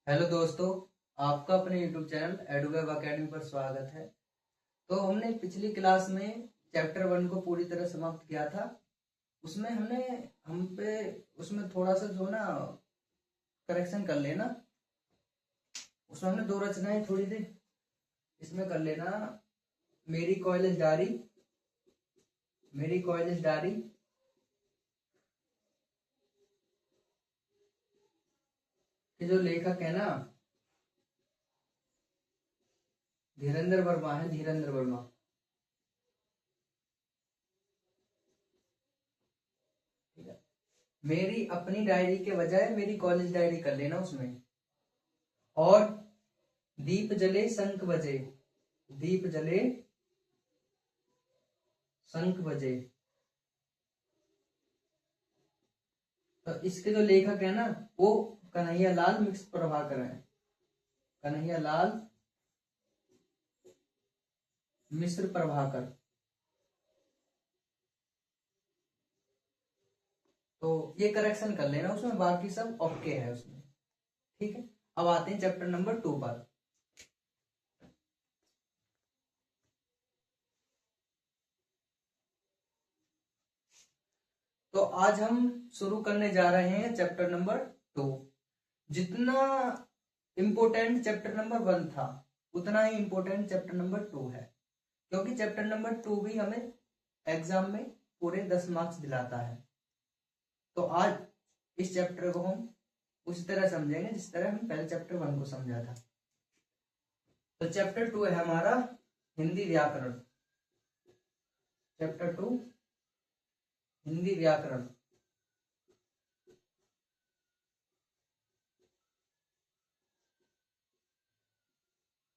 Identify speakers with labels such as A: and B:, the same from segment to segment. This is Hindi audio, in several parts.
A: हेलो दोस्तों, आपका अपने YouTube चैनल एडुवेब अकेडमी पर स्वागत है। तो हमने पिछली क्लास में चैप्टर 1 को पूरी तरह समाप्त किया था। उसमें उसमें थोड़ा सा जो ना करेक्शन कर लेना। उसमें हमने दो रचनाएं थोड़ी सी इसमें कर लेना। मेरी कॉलेज डायरी, मेरी कॉलेज डायरी के जो लेखक है ना, धीरेन्द्र वर्मा है, धीरेन्द्र वर्मा। ठीक है, मेरी अपनी डायरी के बजाय मेरी कॉलेज डायरी कर लेना उसमें। और दीप जले शंख बजे, दीप जले शंख बजे। तो इसके जो लेखक है ना, वो कन्हैया लाल मिश्र प्रभाकर है, कन्हैया लाल मिश्र प्रभाकर। तो ये करेक्शन कर लेना उसमें, बाकी सब ओके है उसमें। ठीक है, अब आते हैं चैप्टर नंबर 2 पर। तो आज हम शुरू करने जा रहे हैं चैप्टर नंबर 2। जितना इंपोर्टेंट चैप्टर नंबर 1 था, उतना ही इंपोर्टेंट चैप्टर नंबर 2 है, क्योंकि चैप्टर नंबर 2 भी हमें एग्जाम में पूरे 10 मार्क्स दिलाता है। तो आज इस चैप्टर को हम उसी तरह समझेंगे जिस तरह हम पहले चैप्टर 1 को समझा था। तो चैप्टर 2 है हमारा हिंदी व्याकरण। चैप्टर 2 हिंदी व्याकरण।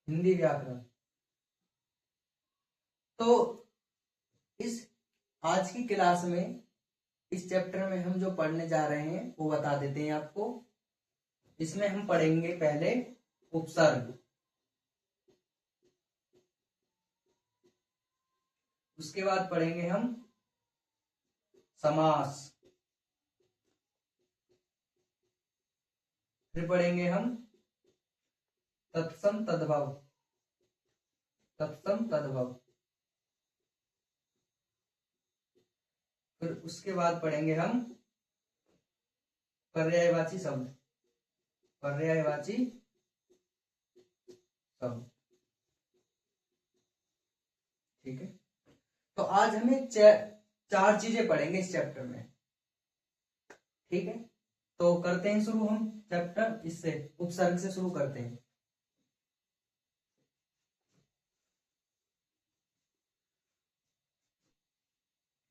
A: हिंदी व्याकरण। तो इस आज की क्लास में इस चैप्टर में हम जो पढ़ने जा रहे हैं वो बता देते हैं आपको। इसमें हम पढ़ेंगे पहले उपसर्ग, उसके बाद पढ़ेंगे हम समास, फिर पढ़ेंगे हम तत्सम तद्भव, तत्सम तद्भव। फिर उसके बाद पढ़ेंगे हम पर्यायवाची शब्द, पर्यायवाची शब्द। ठीक है, तो आज हमें चार चीजें पढ़ेंगे इस चैप्टर में। ठीक है, तो करते हैं शुरू हम चैप्टर इससे, उपसर्ग से शुरू करते हैं।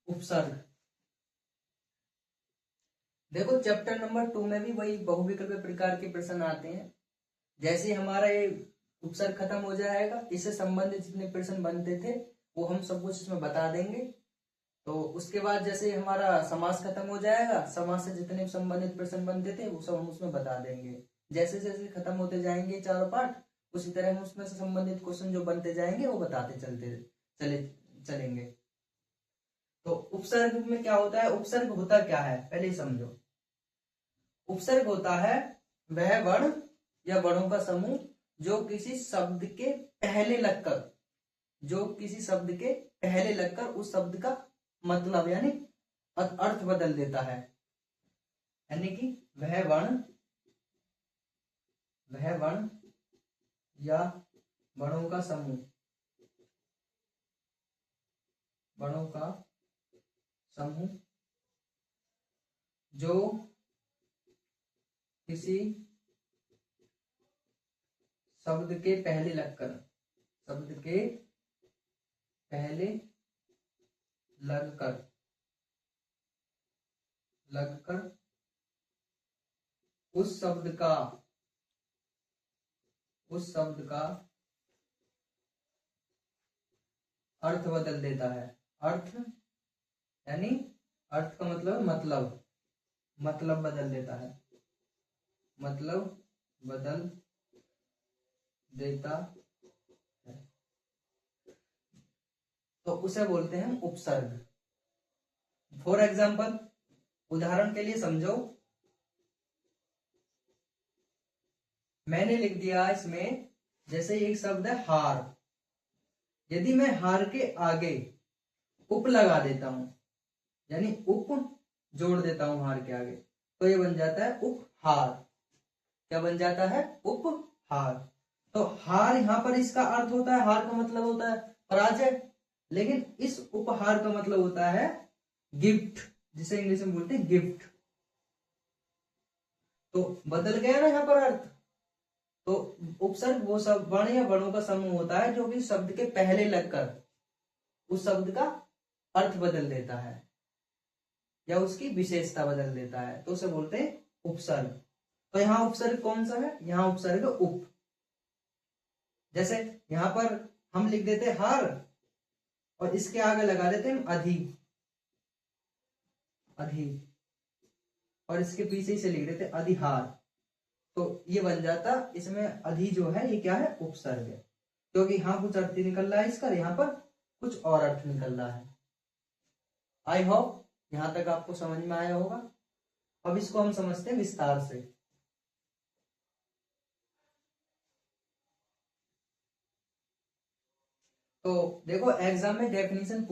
A: उपसर्ग। देखो, चैप्टर नंबर 2 में भी वही बहुविकल्प प्रकार के प्रश्न आते हैं। जैसे हमारा ये उपसर्ग खत्म हो जाएगा, इससे संबंधित जितने प्रश्न बनते थे वो हम सब कुछ इसमें बता देंगे। तो उसके बाद जैसे हमारा समास खत्म हो जाएगा, समास से जितने संबंधित प्रश्न बनते थे वो सब हम उसमें बता देंगे। जैसे जैसे खत्म होते जाएंगे चारों पाठ, उसी तरह हम उसमें से संबंधित क्वेश्चन जो बनते जाएंगे वो बताते चलेंगे। तो उपसर्ग में क्या होता है, उपसर्ग होता क्या है पहले समझो। उपसर्ग होता है वह वर्ण या वर्णों का समूह जो किसी शब्द के पहले लगकर, जो किसी शब्द के पहले लगकर उस शब्द का मतलब यानी अर्थ बदल देता है। यानी कि वह वर्ण या वर्णों का समूह, वर्णों का समूह जो किसी शब्द के पहले लगकर, शब्द के पहले लगकर उस शब्द का अर्थ बदल देता है। अर्थ यानी अर्थ का मतलब बदल देता है, मतलब बदल देता है। तो उसे बोलते हैं उपसर्ग। फॉर एग्जाम्पल, उदाहरण के लिए समझो, मैंने लिख दिया इसमें, जैसे एक शब्द है हार, यदि मैं हार के आगे उप लगा देता हूं, यानी उप जोड़ देता हूं हार के आगे, तो ये बन जाता है उपहार। क्या बन जाता है? उपहार। तो हार यहां पर इसका अर्थ होता है, हार का मतलब होता है पराजय, लेकिन इस उपहार का मतलब होता है गिफ्ट, जिसे इंग्लिश में बोलते हैं गिफ्ट। तो बदल गया ना यहाँ पर अर्थ। तो उपसर्ग वो सब वर्ण या वर्णों का समूह होता है जो कि शब्द के पहले लगकर उस शब्द का अर्थ बदल देता है या उसकी विशेषता बदल देता है, तो उसे बोलते हैं उपसर्ग। तो यहाँ उपसर्ग कौन सा है? यहाँ उपसर्ग उप। जैसे यहां पर हम लिख देते हार और इसके आगे लगा देते हैं अधि, अधि, और इसके पीछे से लिख देते अधिहार, तो ये बन जाता, इसमें अधि जो है ये क्या है? उपसर्ग है, क्योंकि यहां कुछ अर्थ निकल रहा है इसका, यहाँ पर कुछ और अर्थ निकल रहा है। आई होप यहां तक आपको समझ में आया होगा। अब इसको हम समझते हैं विस्तार से। तो देखो एग्जाम में डेफिनेशन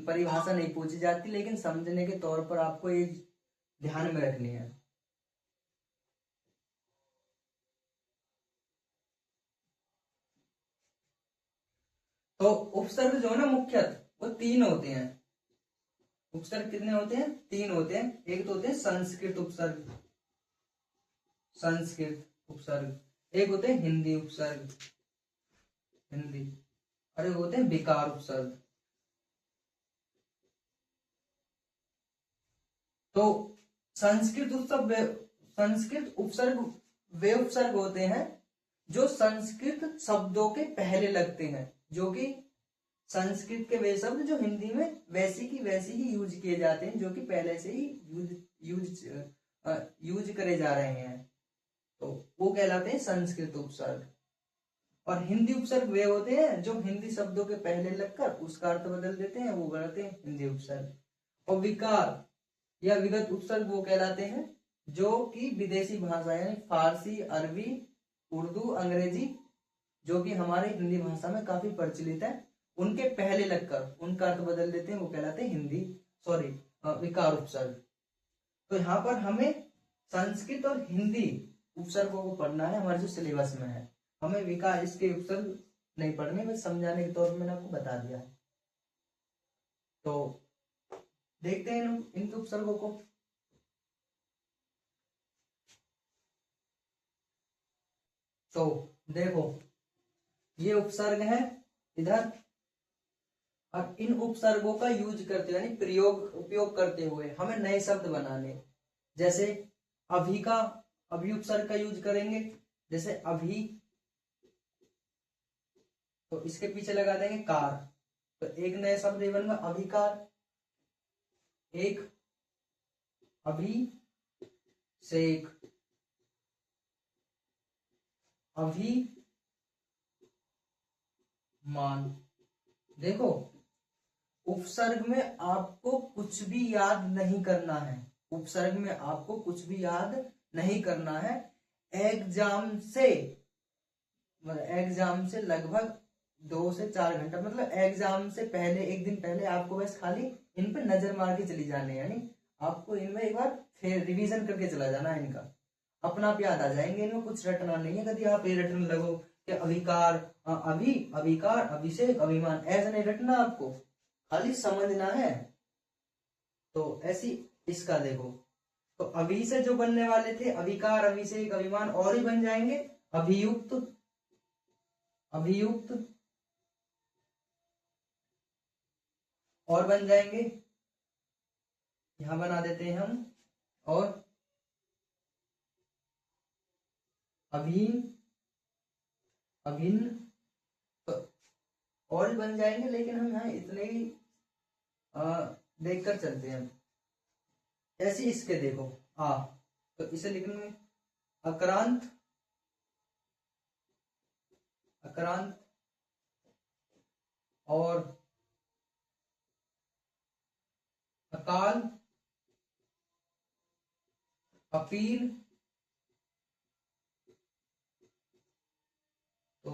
A: परिभाषा नहीं पूछी जाती, लेकिन समझने के तौर पर आपको ये ध्यान में रखनी है। तो उपसर्ग जो है ना मुख्यतः वो तीन होते हैं। उपसर्ग कितने होते हैं? तीन होते हैं। एक तो होते हैं संस्कृत उपसर्ग, संस्कृत उपसर्ग, एक होते हैं हिंदी उपसर्ग, हिंदी, और एक होते हैं विकार उपसर्ग। तो संस्कृत उपसर्ग वे उपसर्ग होते हैं जो संस्कृत शब्दों के पहले लगते हैं, जो कि संस्कृत के वे शब्द जो हिंदी में वैसी की वैसी ही यूज किए जाते हैं, जो कि पहले से ही यूज करे जा रहे हैं, तो वो कहलाते हैं संस्कृत उपसर्ग। और हिंदी उपसर्ग वे होते हैं जो हिंदी शब्दों के पहले लगकर उसका अर्थ बदल देते हैं, वो कहलाते हैं हिंदी उपसर्ग। और विकार या विगत उपसर्ग वो कहलाते हैं जो कि विदेशी भाषा यानी फारसी, अरबी, उर्दू, अंग्रेजी, जो कि हमारे हिंदी भाषा में काफी प्रचलित है, उनके पहले लगकर उनका अर्थ बदल देते हैं, वो कहलाते हैं हिंदी सॉरी विकार उपसर्ग। तो यहाँ पर हमें संस्कृत और हिंदी उपसर्गों को पढ़ना है, हमारे जो सिलेबस में है। हमें विकार इसके उपसर्ग नहीं पढ़ने, में समझाने के तौर पर मैंने आपको बता दिया है। तो देखते हैं इनके उपसर्गों को। तो देखो ये उपसर्ग है इधर, अब इन उपसर्गों का यूज करते हुए यानी उपयोग करते हुए हमें नए शब्द बनाने, जैसे अभी का अभी उपसर्ग का यूज करेंगे, जैसे अभी, तो इसके पीछे लगा देंगे कार, तो एक नया शब्द ये बनेगा अभिकार। एक अभी शेख, अभी मान। देखो उपसर्ग में आपको कुछ भी याद नहीं करना है, उपसर्ग में आपको कुछ भी याद नहीं करना है। एग्जाम से लगभग 2 से 4 घंटा, मतलब एग्जाम से पहले एक दिन पहले आपको बस खाली इन पे नजर मार के चली जाने, यानी आपको इनमें एक बार फिर रिवीजन करके चला जाना है, इनका अपना आप याद आ जाएंगे, इनमें कुछ रटना नहीं है। कभी आप ये रटने लगो कि अभिकार, अभी, अभिकार, अभिषेक, अभिमान, ऐसा नहीं रटना, आपको खाली समझना है। तो ऐसी इसका देखो, तो अभी से जो बनने वाले थे अभिकार, अभिषेक, अभिमान, और ही बन जाएंगे अभियुक्त, अभियुक्त, और बन जाएंगे, यहां बना देते हैं हम, और अभिन्न, अभिन्न, तो और भी बन जाएंगे, लेकिन हम यहाँ इतने ही देखकर चलते हैं। ऐसे इसके देखो तो इसे लिखेंगे अक्रांत, अक्रांत, और अकाल, अपील,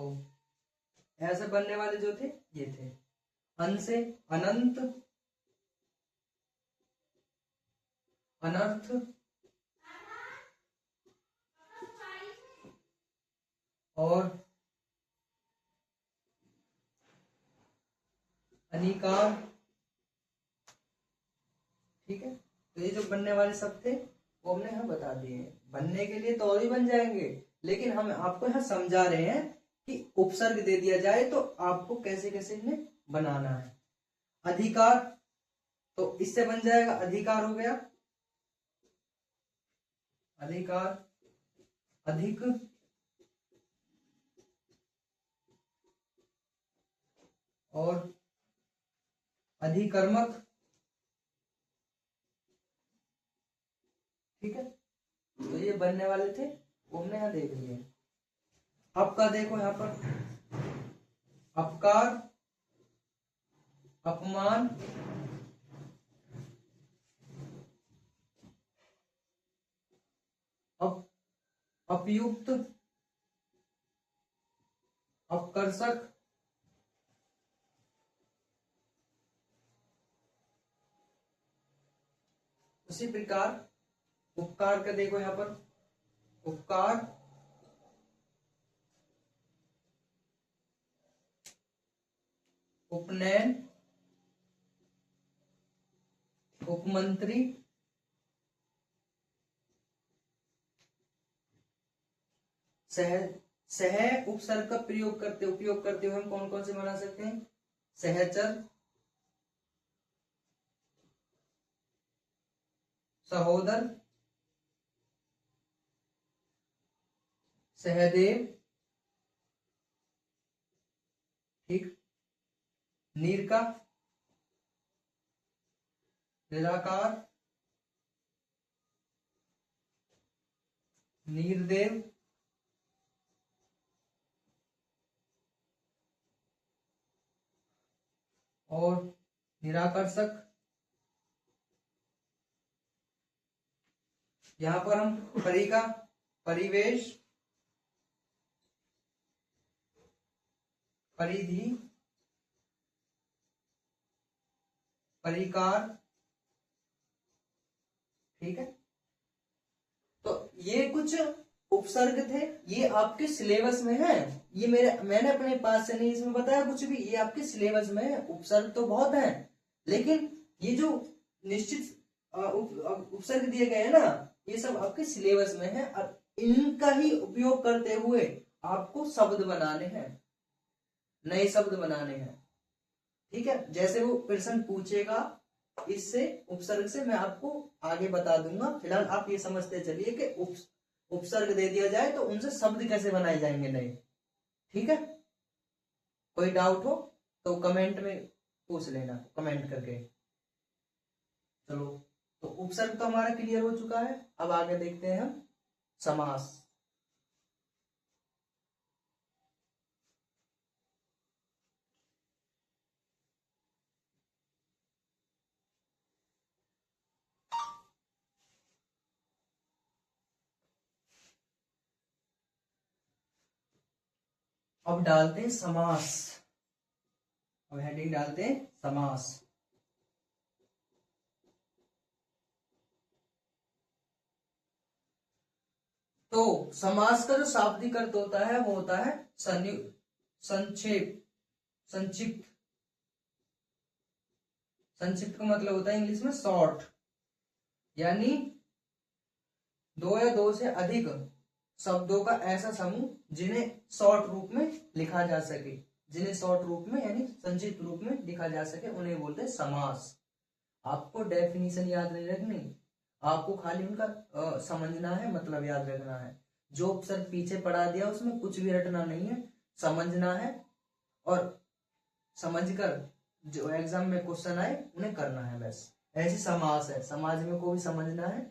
A: तो ऐसे बनने वाले जो थे ये थे। अन से अनंत, अनर्थ, और अनिकार। ठीक है, तो ये जो बनने वाले सब थे वो हमने यहाँ बता दिए। बनने के लिए तो और भी बन जाएंगे, लेकिन हम आपको यहाँ समझा रहे हैं कि उपसर्ग दे दिया जाए तो आपको कैसे कैसे इन्हें बनाना है। अधिकार, तो इससे बन जाएगा अधिकार हो गया, अधिकार, अधिक, और अधिकर्मक। ठीक है, तो ये बनने वाले थे वो हमने यहाँ देख लिए। अब का देखो यहाँ पर अपकार, अपमान, अपयुक्त, अपकर्षक, उसी प्रकार उपकार का देखो यहाँ पर उपकार, उपनयन, उपमंत्री, सह उपसर्ग का उपयोग करते हुए हम कौन कौन से बना सकते हैं? सहचर, सहोदर, सहदेव, ठीक, नीरका, निराकार, नीरदेव, और निराकर्षक। यहां पर हम परि का परिवेश, परिधि, परिकार। ठीक है, तो ये कुछ उपसर्ग थे, ये आपके सिलेबस में है। ये मैंने अपने पास से नहीं इसमें बताया कुछ भी, ये आपके सिलेबस में है। उपसर्ग तो बहुत है, लेकिन ये जो निश्चित उपसर्ग दिए गए हैं ना, ये सब आपके सिलेबस में है। और इनका ही उपयोग करते हुए आपको शब्द बनाने हैं, नए शब्द बनाने हैं। ठीक है, जैसे वो प्रश्न पूछेगा इससे उपसर्ग से मैं आपको आगे बता दूंगा। फिलहाल आप ये समझते चलिए कि उपसर्ग दे दिया जाए तो उनसे शब्द कैसे बनाए जाएंगे नए। ठीक है, कोई डाउट हो तो कमेंट में पूछ लेना, कमेंट करके। चलो, तो उपसर्ग तो हमारा क्लियर हो चुका है। अब आगे देखते हैं हम समास। अब डालते हैं समास, अब हेडिंग डालते हैं समास। तो समास का जो शाब्दिक अर्थ होता है वो होता है संक्षेप, संक्षिप्त। संक्षिप्त का मतलब होता है इंग्लिश में शॉर्ट, यानी दो या दो से अधिक शब्दों का ऐसा समूह जिन्हें शॉर्ट रूप में लिखा जा सके, जिन्हें शॉर्ट रूप में यानी संक्षिप्त रूप में लिखा जा सके, उन्हें बोलते हैं समास। आपको डेफिनेशन याद नहीं रखनी, आपको खाली उनका समझना है, मतलब याद रखना है। जो उपसर्ग पीछे पढ़ा दिया उसमें कुछ भी रटना नहीं है, समझना है, और समझकर जो एग्जाम में क्वेश्चन आए उन्हें करना है, बस। ऐसी समास है, समाज में को भी समझना है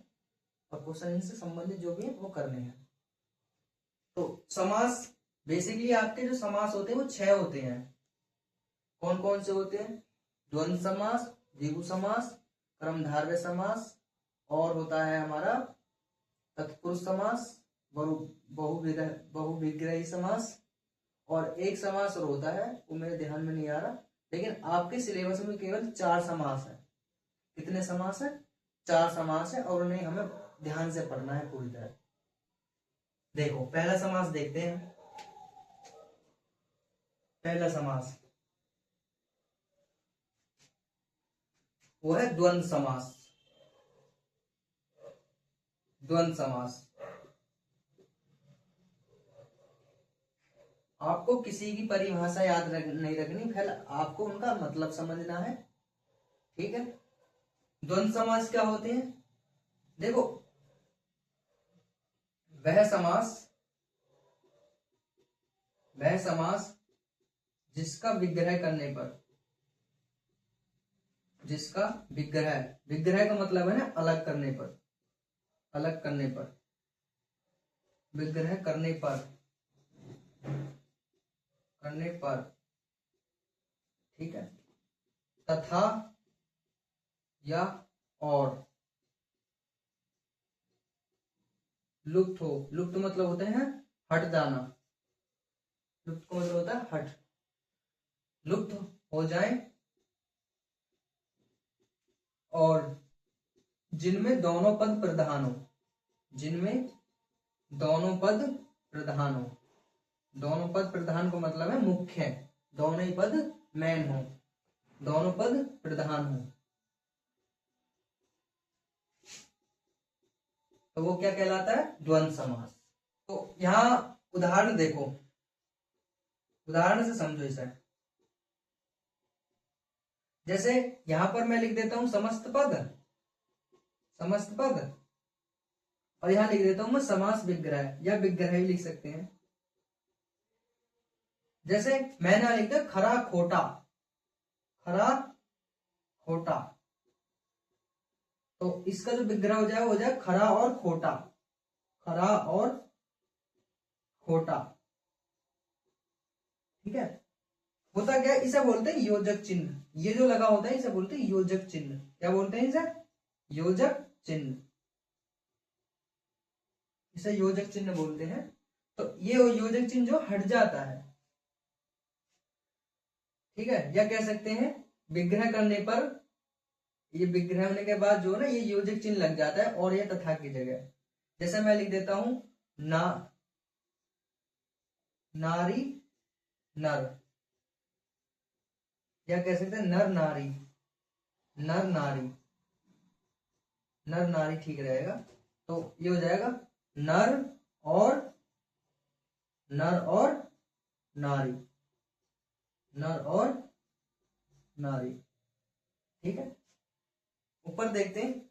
A: और क्वेश्चन इनसे संबंधित जो भी है वो करने हैं। तो समास बेसिकली आपके जो समास होते हैं वो 6 होते हैं। कौन कौन से होते हैं? द्वंद्व समास, द्विगु समास, कर्मधारय समास, और होता है हमारा तत्पुरुष समास, बहुविग्रही समास, और एक समास और होता है, वो मेरे ध्यान में नहीं आ रहा, लेकिन आपके सिलेबस में केवल 4 समास है। कितने समास है? 4 समास है, और उन्हें हमें ध्यान से पढ़ना है पूरी तरह। देखो पहला समास देखते हैं। पहला समास वो है द्वंद्व समास। द्वंद्व समास आपको किसी की परिभाषा याद नहीं रखनी, पहले आपको उनका मतलब समझना है, ठीक है। द्वंद्व समास क्या होते हैं? देखो, वह समास जिसका विग्रह करने पर, जिसका विग्रह, विग्रह का मतलब है ना अलग करने पर, अलग करने पर, विग्रह करने पर, करने पर, ठीक है, तथा या और लुप्त हो। लुप्त मतलब होते हैं हट जाना, लुप्त का मतलब होता है हट, लुप्त हो जाए, और जिनमें दोनों पद प्रधान हो, जिनमें दोनों पद प्रधान हो। दोनों पद प्रधान को मतलब है मुख्य, दोनों ही पद मैन हो, दोनों पद प्रधान हो, तो वो क्या कहलाता है? द्वंद्व समास। तो यहां उदाहरण देखो, उदाहरण से समझो इसे। जैसे यहां पर मैं लिख देता हूं समस्त पद, समस्त पद, और यहां लिख देता हूं मैं समास विग्रह, या विग्रह भी लिख सकते हैं। जैसे मैंने लिख दिया खरा खोटा, खरा खोटा, तो इसका जो विग्रह हो जाए वो हो जाए खरा और खोटा, खरा और खोटा, ठीक है। होता क्या है, इसे बोलते हैं योजक चिन्ह। ये जो लगा होता है इसे बोलते हैं योजक चिन्ह। क्या बोलते हैं इसे? योजक चिन्ह, इसे योजक चिन्ह बोलते हैं। तो ये योजक चिन्ह जो हट जाता है, ठीक है, या कह सकते हैं विग्रह करने पर, ये विग्रह होने के बाद जो है ना ये योजक चिन्ह लग जाता है, और ये तथा की जगह। जैसे मैं लिख देता हूं ना, नारी नर, या कह सकते हैं नर नारी, नर नारी, नर नारी ठीक रहेगा। तो ये हो जाएगा नर और, नर और नारी, नर और नारी, ठीक है। ऊपर देखते हैं,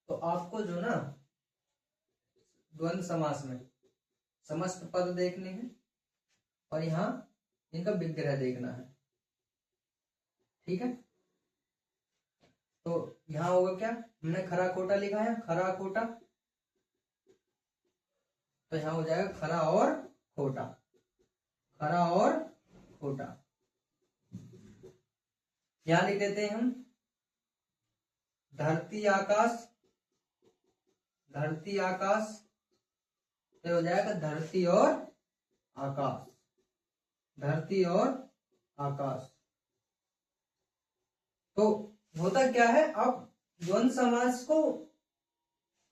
A: तो आपको जो ना द्वंद्व समास में समस्त पद देखने हैं, और यहां इनका विग्रह देखना है, ठीक है। तो यहां होगा क्या, हमने खरा खोटा लिखा है, खरा खोटा, तो यहां हो जाएगा खरा और खोटा, खरा और खोटा। यहां लिख देते हैं हम धरती आकाश, धरती आकाश, तो हो जाएगा धरती और आकाश, धरती और आकाश। तो होता क्या है, अब द्वंद्व समास को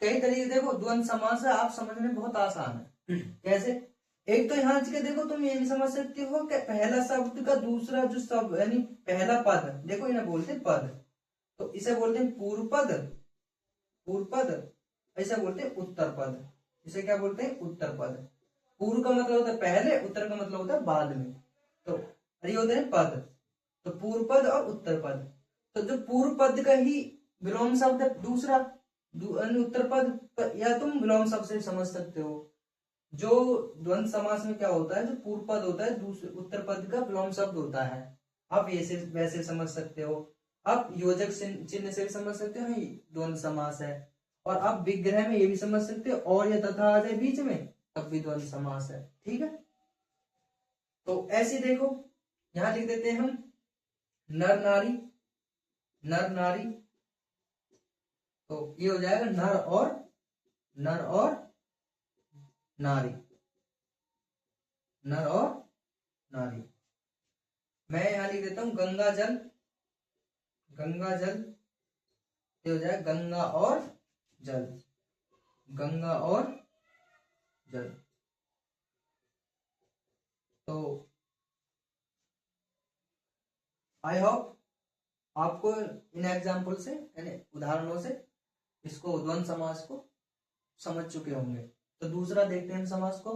A: कई तरीके, देखो द्वंद्व समास है आप समझने बहुत आसान है। कैसे? एक तो यहाँ के देखो तुम ये समझ सकते हो कि पहला शब्द का दूसरा जो शब्द, यानी पहला पद, देखो इन्हें बोलते हैं पद, तो इसे बोलते हैं पूर्व पद, पूर्व पद, ऐसा बोलते हैं उत्तर पद। इसे क्या बोलते हैं? उत्तर पद। पूर्व का मतलब होता है पहले, उत्तर का मतलब होता है बाद में, तो ये होते हैं पद। तो पूर्व पद और उत्तर पद, तो जो पूर्व पद का ही विलोम शब्द है दूसरा उत्तर पद, या तुम विलोम शब्द से समझ सकते हो। जो द्वंद्व समास में क्या होता है, जो पूर्व पद होता है दूसरे उत्तर पद का विलोम शब्द होता है, आप ऐसे वैसे समझ सकते हो। आप योजक चिन्ह से भी समझ सकते हो द्वंद्व समास है, और आप विग्रह में ये भी समझ सकते हो, और या तथा आ जाए बीच में तब भी द्वंद्व समास है, ठीक है। तो ऐसे देखो, यहां लिख देते हैं हम नर नारी, नर नारी, तो ये हो जाएगा नर और नारी, नर और नारी। मैं यहां लिख देता हूं गंगा जल, ये हो जाएगा गंगा और जल, गंगा और जल। तो आई होप आपको इन एग्जाम्पल से यानी उदाहरणों से इसको द्वंद्व समास को समझ चुके होंगे। तो दूसरा देखते हैं समास को।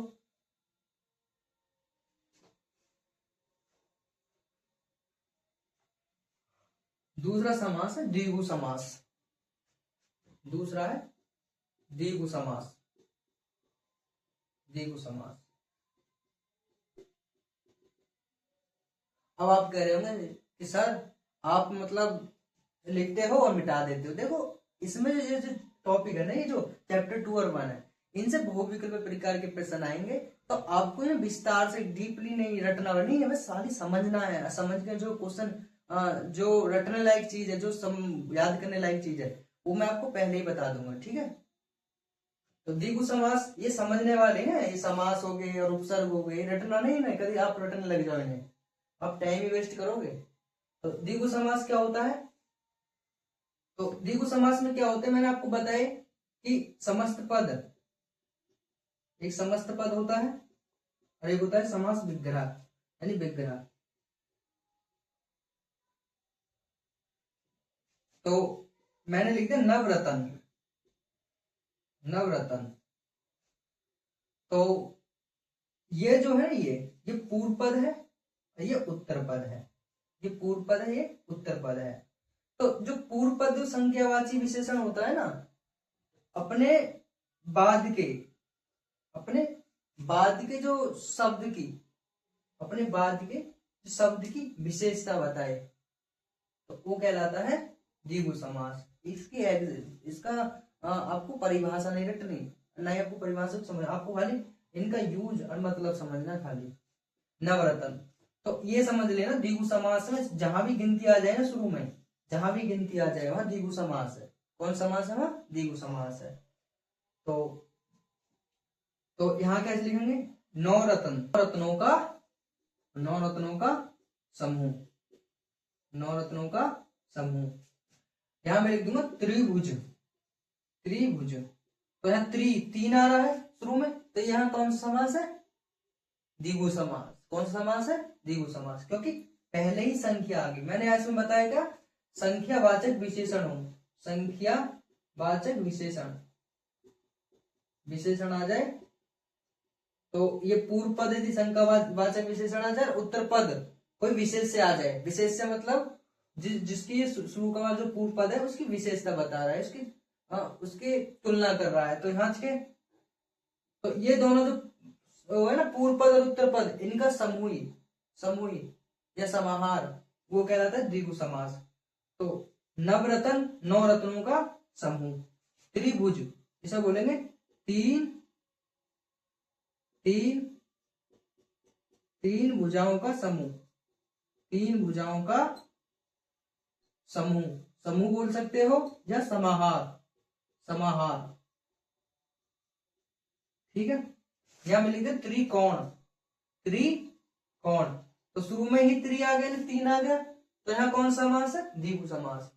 A: दूसरा समास है द्विगु समास, दूसरा है द्विगु समास, द्विगु समास। अब आप कह रहे होंगे कि सर आप मतलब लिखते हो और मिटा देते हो। देखो इसमें जो टॉपिक है ना, ये जो चैप्टर 2 और 1 है, इनसे बहुविकल्प प्रकार के प्रश्न आएंगे। तो आपको ये विस्तार से डीपली नहीं रटना, नहीं हमें सारी समझना है। समझ के जो क्वेश्चन जो रटने लायक चीज है, जो याद करने लायक चीज है, वो मैं आपको पहले ही बता दूंगा, ठीक है। तो द्विगु समास ये समझने वाले हैं, ये समास हो गए और उपसर्ग हो गए, रटना नहीं ना, कभी आप रटने लग जाओ इन्हें, आप टाइम ही वेस्ट करोगे। तो द्विगु समास क्या होता है? तो द्विगु समास में क्या होता है, मैंने आपको बताया कि समस्त पद, एक समस्त पद होता है और एक होता है समास विग्रह यानी विग्रह। तो मैंने लिख दिया नवरतन, नवरतन। तो ये जो है ये पूर्व पद है, ये उत्तर पद है, ये पूर्व पद है, ये उत्तर पद है। तो जो पूर्व पद संख्यावाची विशेषण होता है ना, अपने बाद के जो शब्द की, अपने बाद के शब्द की विशेषता बताए, तो वो कहलाता है द्विगु समास। इसका आपको परिभाषा नहीं रटनी, ना ही आपको परिभाषा समझना, आपको खाली इनका यूज और मतलब समझना खाली। नवरत्न, तो ये समझ लेना द्विगु समास में जहां भी गिनती आ जाए ना, शुरू में जहां भी गिनती आ जाए वहां द्विगु समास है। कौन समास है? वहां द्विगु समास है। तो यहाँ कैसे लिखेंगे? नौ रत्नों का समूह, नौ रत्नों का समूह। यहां मैं लिख दूंगा त्रिभुज, त्रिभुज। तो यहाँ तीन आ रहा है शुरू में, तो यहाँ कौन सा समास है? द्विगु समास। कौन सा समास है? द्विगु समास, क्योंकि पहले ही संख्या आ गई। मैंने आज में बताया क्या? संख्यावाचक विशेषण हो, संख्यावाचक विशेषण आ जाए तो ये पूर्व पद यदि संख्यावाचक विशेषण आ जाए, उत्तर पद कोई विशेष से आ जाए, विशेष से मतलब जिसकी ये शुरू का जो पूर्व पद है उसकी विशेषता बता रहा है, उसकी तुलना कर रहा है। तो यहाँ के तो ये दोनों जो है ना, पूर्व पद और उत्तर पद, इनका समूही या समाहार, वो कहलाता है द्विगु समास। तो नवरत्न, नौ रत्नों का समूह। त्रिभुज इसे बोलेंगे तीन भुजाओं का समूह, तीन भुजाओं का समूह बोल सकते हो या समाहार, ठीक है। यहां में लिखते त्रिकोण, तो शुरू में ही त्रि आ गया, तीन आ गया, तो यहाँ कौन सा समास है? द्विगु समास।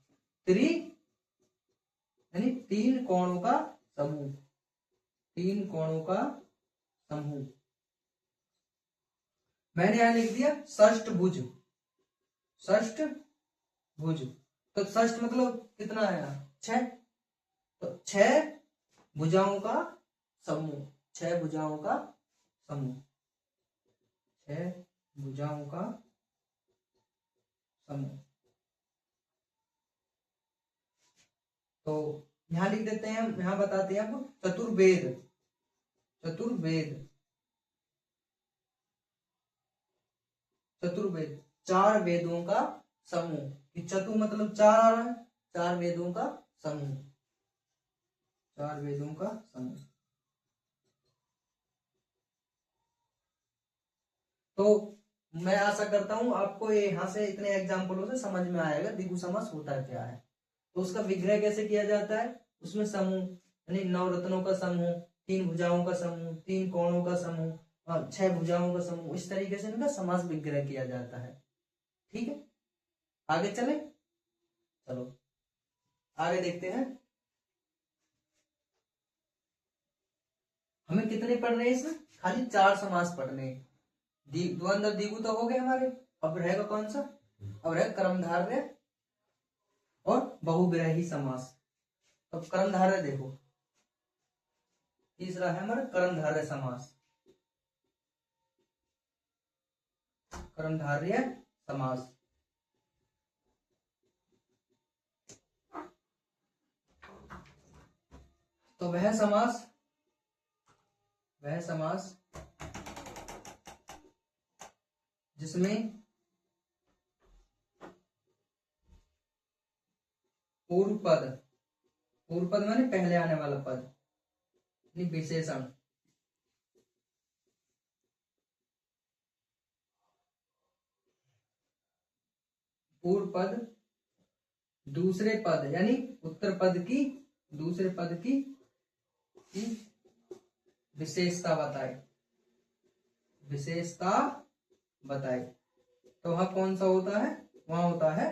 A: यानी तीन कोणों का समूह, तीन कोणों का समूह। मैंने यहां लिख दिया षष्ठभुज, तो षष्ठ मतलब कितना आया? 6, तो 6 भुजाओं का समूह, 6 भुजाओं का समूह, 6 भुजाओं का समूह। तो यहां लिख देते हैं, यहां बताते हैं आपको चतुर्वेद, 4 वेदों का समूह। चतु मतलब 4 आ रहा है, 4 वेदों का समूह, 4 वेदों का समूह। तो मैं आशा करता हूं आपको यहां से इतने एग्जाम्पलों से समझ में आएगा द्विगु समास होता क्या है। तो उसका विग्रह कैसे किया जाता है? उसमें समूह यानी 9 रत्नों का समूह, 3 भुजाओं का समूह, 3 कोणों का समूह और 6 भुजाओं का समूह, इस तरीके से इनका समास विग्रह किया जाता है। ठीक है, आगे चले, चलो आगे देखते हैं। हमें कितने पढ़ने हैं इसमें? खाली 4 समास पढ़ने हैं। द्वंद्व द्विगु तो हो गए हमारे, अब रहेगा कौन सा? अब रहेगा कर्मधारय और बहुव्रीहि समास। अब कर्मधारय देखो, तीसरा है हमारा कर्मधारय समास। कर्मधारय समास तो वह समास जिसमें पूर्व पद माने पहले आने वाला पद, विशेषण, पूर्व पद दूसरे पद यानी उत्तर पद की दूसरे पद की विशेषता बताए तो वह कौन सा होता है? वहां होता है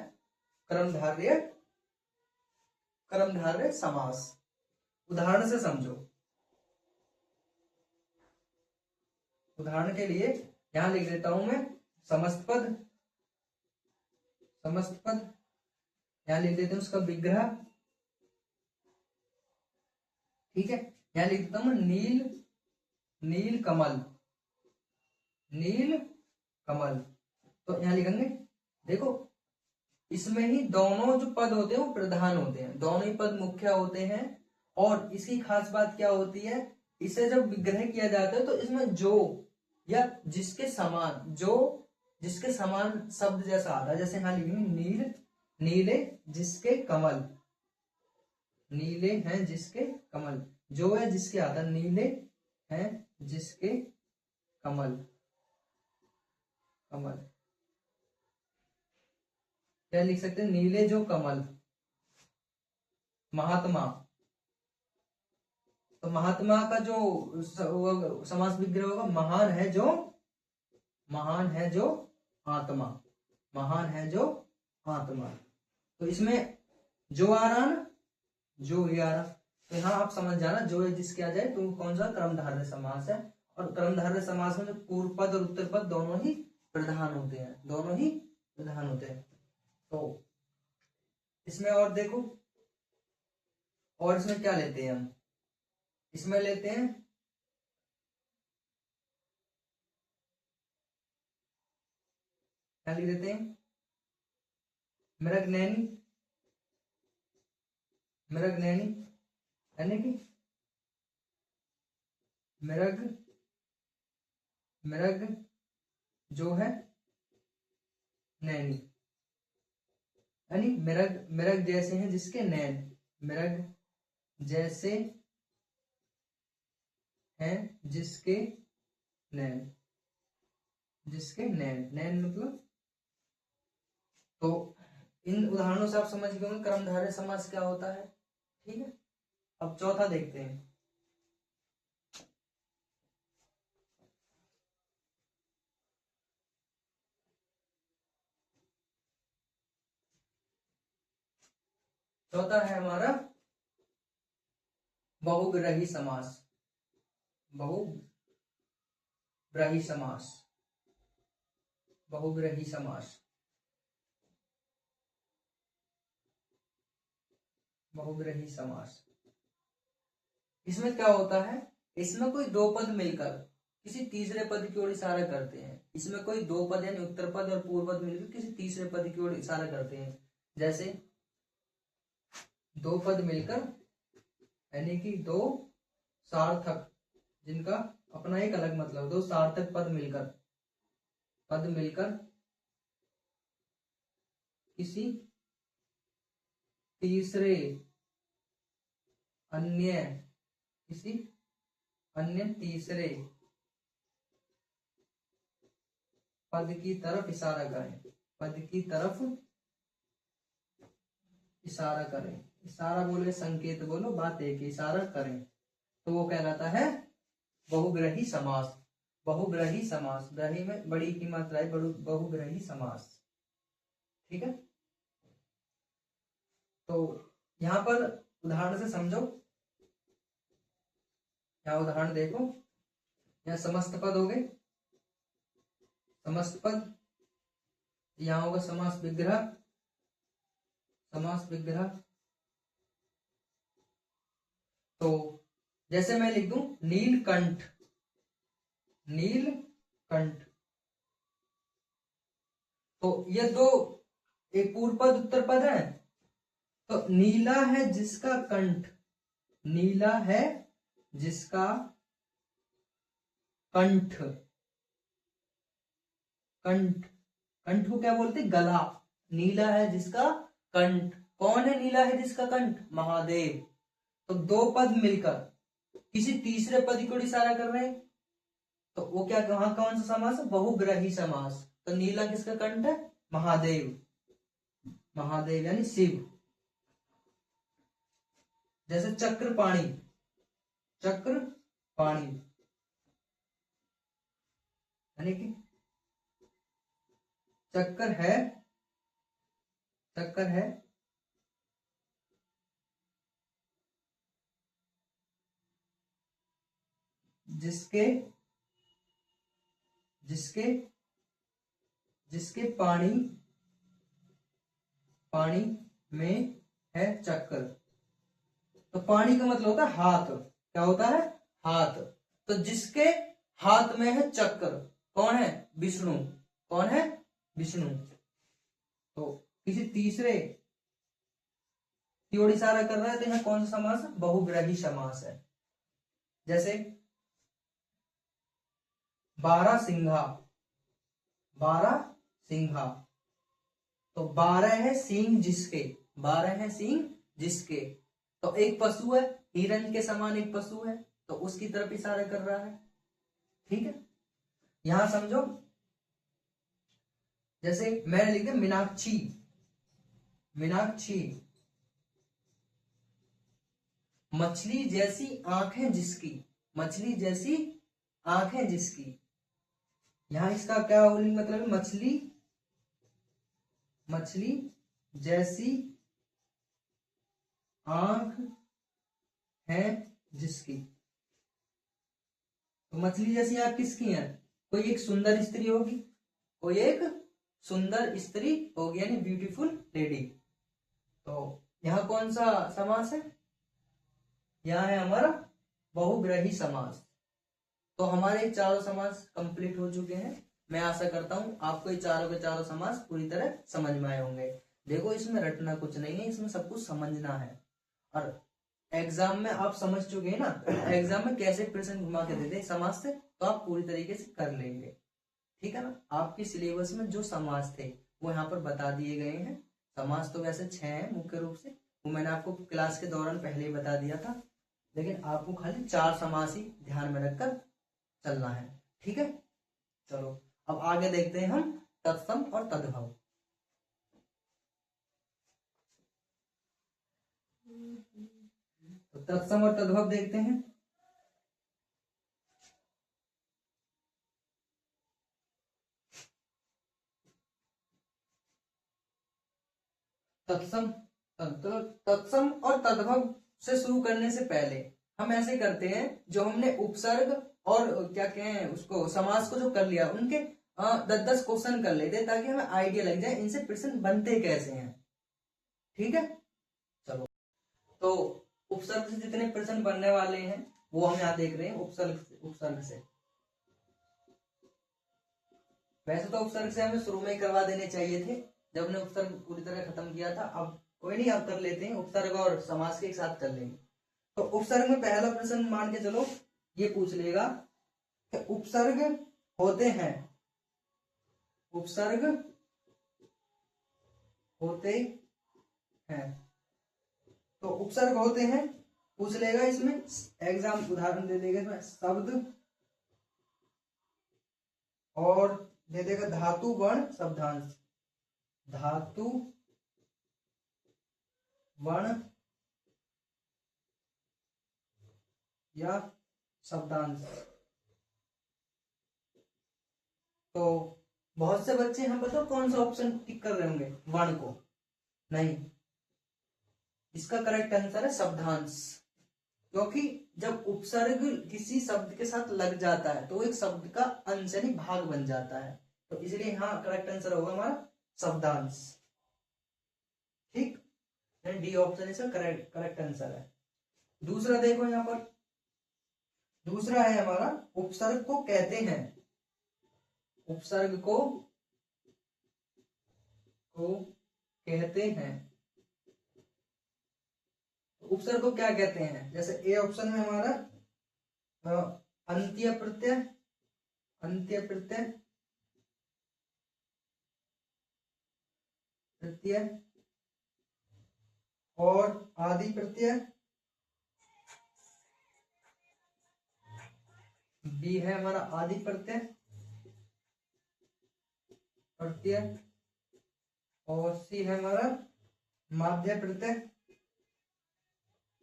A: कर्मधारय समास। उदाहरण से समझो, उदाहरण के लिए यहां लिख देता हूं मैं समस्त पद, यहां लिख देते हैं उसका विग्रह। ठीक है, यहां लिख देता हूं नील कमल, तो यहां लिखेंगे, देखो इसमें ही दोनों जो पद होते हैं वो प्रधान होते हैं, दोनों ही पद मुख्य होते हैं। और इसकी खास बात क्या होती है, इसे जब विग्रह किया जाता है तो इसमें जो या जिसके समान शब्द जैसा आता है, जैसे यहां लिखेंगे नीले जिसके कमल, नीले हैं जिसके कमल, जो है जिसके आता है, नीले हैं जिसके कमल। क्या लिख सकते हैं? नीले जो कमल। महात्मा, तो महात्मा का जो समास विग्रह होगा, महान है जो आत्मा, तो इसमें जो आ रहा ना, जो ही आ रहा, तो यहाँ आप समझ जाना, जो है जिसके आ जाए तो कौन सा कर्मधारय समास है। और कर्मधारय समास में जो पूर्व पद और उत्तर पद दोनों ही प्रधान होते हैं, तो इसमें और देखो, और इसमें क्या लेते हैं हम? इसमें लेते हैं क्या लिख देते हैं? मृगनयनी यानी कि मृग जो है नैनी, यानी मृग जैसे हैं जिसके नैन, मृग जैसे हैं जिसके नैन, नैन मतलब, तो इन उदाहरणों से आप समझ गए कर्मधारय समास क्या होता है। ठीक है, अब चौथा देखते हैं। चौथा है हमारा बहुग्रही समास। बहुग्रही समास, इसमें क्या होता है? इसमें कोई दो पद मिलकर किसी तीसरे पद की ओर इशारा करते हैं। इसमें कोई दो पद यानी उत्तर पद और पूर्व पद मिलकर किसी तीसरे पद की ओर इशारा करते हैं। जैसे दो पद मिलकर यानी कि दो सार्थक, जिनका अपना एक अलग मतलब, दो सार्थक पद मिलकर किसी तीसरे अन्य तीसरे पद की तरफ इशारा करें, इशारा करें, इशारा बोले संकेत बोलो, बात एक ही, इशारा करें, तो वो कहलाता है बहुग्रही समास। बहुग्रही समास, ग्रही में बड़ी की मात्रा है, बहुग्रही समास। ठीक है, तो यहां पर उदाहरण से समझो। क्या उदाहरण देखो, यहाँ समस्त पद हो गए, समस्त पद, यहाँ होगा समास विग्रह, समास विग्रह। तो जैसे मैं लिख दूं नीलकंठ, नीलकंठ, तो ये दो, एक पूर्व पद उत्तर पद है। तो नीला है जिसका कंठ, नीला है जिसका कंठ, कंठ, कंठ को क्या बोलते, गला। नीला है जिसका कंठ, कौन है नीला है जिसका कंठ, महादेव। तो दो पद मिलकर किसी तीसरे पद को इशारा कर रहे हैं, तो वो क्या, वहां कौन सा समास है, बहुग्रही समास। तो नीला किसका कंठ है, महादेव, महादेव यानी शिव। जैसे चक्रपाणी, चक्रपाणी यानी कि चक्कर है, चक्कर है जिसके, जिसके, जिसके पानी, पानी में है चक्कर। तो पानी का मतलब होता है हाथ, क्या होता है, हाथ। तो जिसके हाथ में है चक्कर, कौन है, विष्णु, कौन है, विष्णु। तो किसी तीसरे की ओर इशारा कर रहा है, तो यहाँ कौन सा समास है, बहुग्रही समास है। जैसे बारह सिंघा, बारह सिंघा, तो 12 है सींग जिसके, 12 है सींग जिसके। तो एक पशु है, हिरण के समान एक पशु है, तो उसकी तरफ इशारा कर रहा है। ठीक है, यहां समझो। जैसे मैंने लिख दिया मीनाक्षी, मीनाक्षी, मछली जैसी आंखें जिसकी, मछली जैसी आंखें जिसकी। यहां इसका क्या मतलब है, मछली, मछली जैसी आंख है जिसकी। तो मछली जैसी आंख किसकी है, कोई एक सुंदर स्त्री होगी, कोई एक सुंदर स्त्री होगी, यानी ब्यूटीफुल लेडी। तो यहां कौन सा समास है, यहां है हमारा बहुग्रही समास। तो हमारे चारों समास कंप्लीट हो चुके हैं। मैं आशा करता हूं आपको ये चारों के चारों समास पूरी तरह समझ में आए होंगे। देखो इसमें रटना कुछ नहीं है, इसमें सब कुछ समझना है। और एग्जाम में आप समझ चुके हैं ना, एग्जाम में कैसे प्रश्न घुमा के देते हैं समास से, तो आप पूरी तरीके से कर लेंगे। ठीक है ना, आपके सिलेबस में जो समास थे वो यहाँ पर बता दिए गए हैं। समास तो वैसे 6 हैं मुख्य रूप से, वो मैंने आपको क्लास के दौरान पहले ही बता दिया था, लेकिन आपको खाली 4 समास ही ध्यान में रखकर चलना है। ठीक है, चलो अब आगे देखते हैं हम तत्सम और तद्भव। तो तत्सम और तद्भव देखते हैं। तत्सम, तो तत्सम और तद्भव से शुरू करने से पहले हम ऐसे करते हैं, जो हमने उपसर्ग और क्या कहें उसको, समास को जो कर लिया, उनके 10-10 क्वेश्चन कर लेते हैं, ताकि हमें आइडिया लग जाए इनसे प्रश्न बनते कैसे हैं। ठीक है, चलो। तो उपसर्ग से जितने प्रश्न बनने वाले हैं वो हम यहाँ देख रहे हैं, उपसर्ग से। वैसे तो उपसर्ग से हमें शुरू में ही करवा देने चाहिए थे, जब हमने उपसर्ग पूरी तरह खत्म किया था। अब कोई नहीं, अब कर लेते हैं, उपसर्ग और समास के एक साथ कर लेंगे। तो उपसर्ग में पहला प्रश्न मान के चलो, ये पूछ लेगा कि उपसर्ग होते हैं, उपसर्ग होते हैं। तो उपसर्ग होते हैं पूछ लेगा, इसमें एग्जाम उदाहरण दे देगा, इसमें शब्द और दे देगा धातु वर्ण शब्दांश, धातु वर्ण या शब्दांश। तो बहुत से बच्चे हम बताओ कौन सा ऑप्शन टिक कर रहे होंगे, वर्ण को? नहीं, इसका करेक्ट आंसर है शब्दांश। क्योंकि जब उपसर्ग किसी शब्द के साथ लग जाता है तो एक शब्द का अंश यानी भाग बन जाता है, तो इसलिए हाँ करेक्ट आंसर होगा हमारा शब्दांश। ठीक, डी ऑप्शन इसका करेक्ट आंसर है। दूसरा देखो यहां पर, दूसरा है हमारा उपसर्ग को कहते हैं, उपसर्ग को कहते हैं। उपसर्ग को क्या कहते हैं? जैसे ए ऑप्शन में हमारा अंत्य प्रत्यय, अंत्य प्रत्यय, प्रत्यय और आदि प्रत्यय। बी है हमारा आदि प्रत्यय, प्रत्यय, और सी है हमारा माध्य प्रत्यय,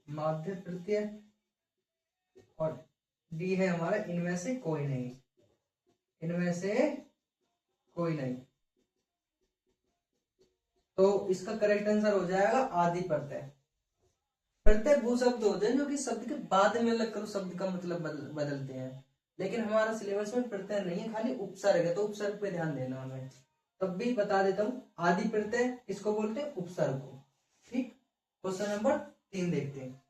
A: माध्य प्रत्यय, और डी है हमारा इनमें से कोई नहीं, इनमें से कोई नहीं। तो इसका करेक्ट आंसर हो जाएगा आदि प्रत्यय। प्रत्यय वो शब्द होते हैं जो कि शब्द के बाद में लगकर शब्द का मतलब बदलते हैं, लेकिन हमारा सिलेबस में प्रत्यय नहीं है, खाली उपसर्ग है, तो उपसर्ग पे ध्यान देना हमें। तब भी बता देता हूं, आदि प्रत्यय किसको बोलते हैं? उपसर्ग को। ठीक, क्वेश्चन नंबर 3 देखते हैं।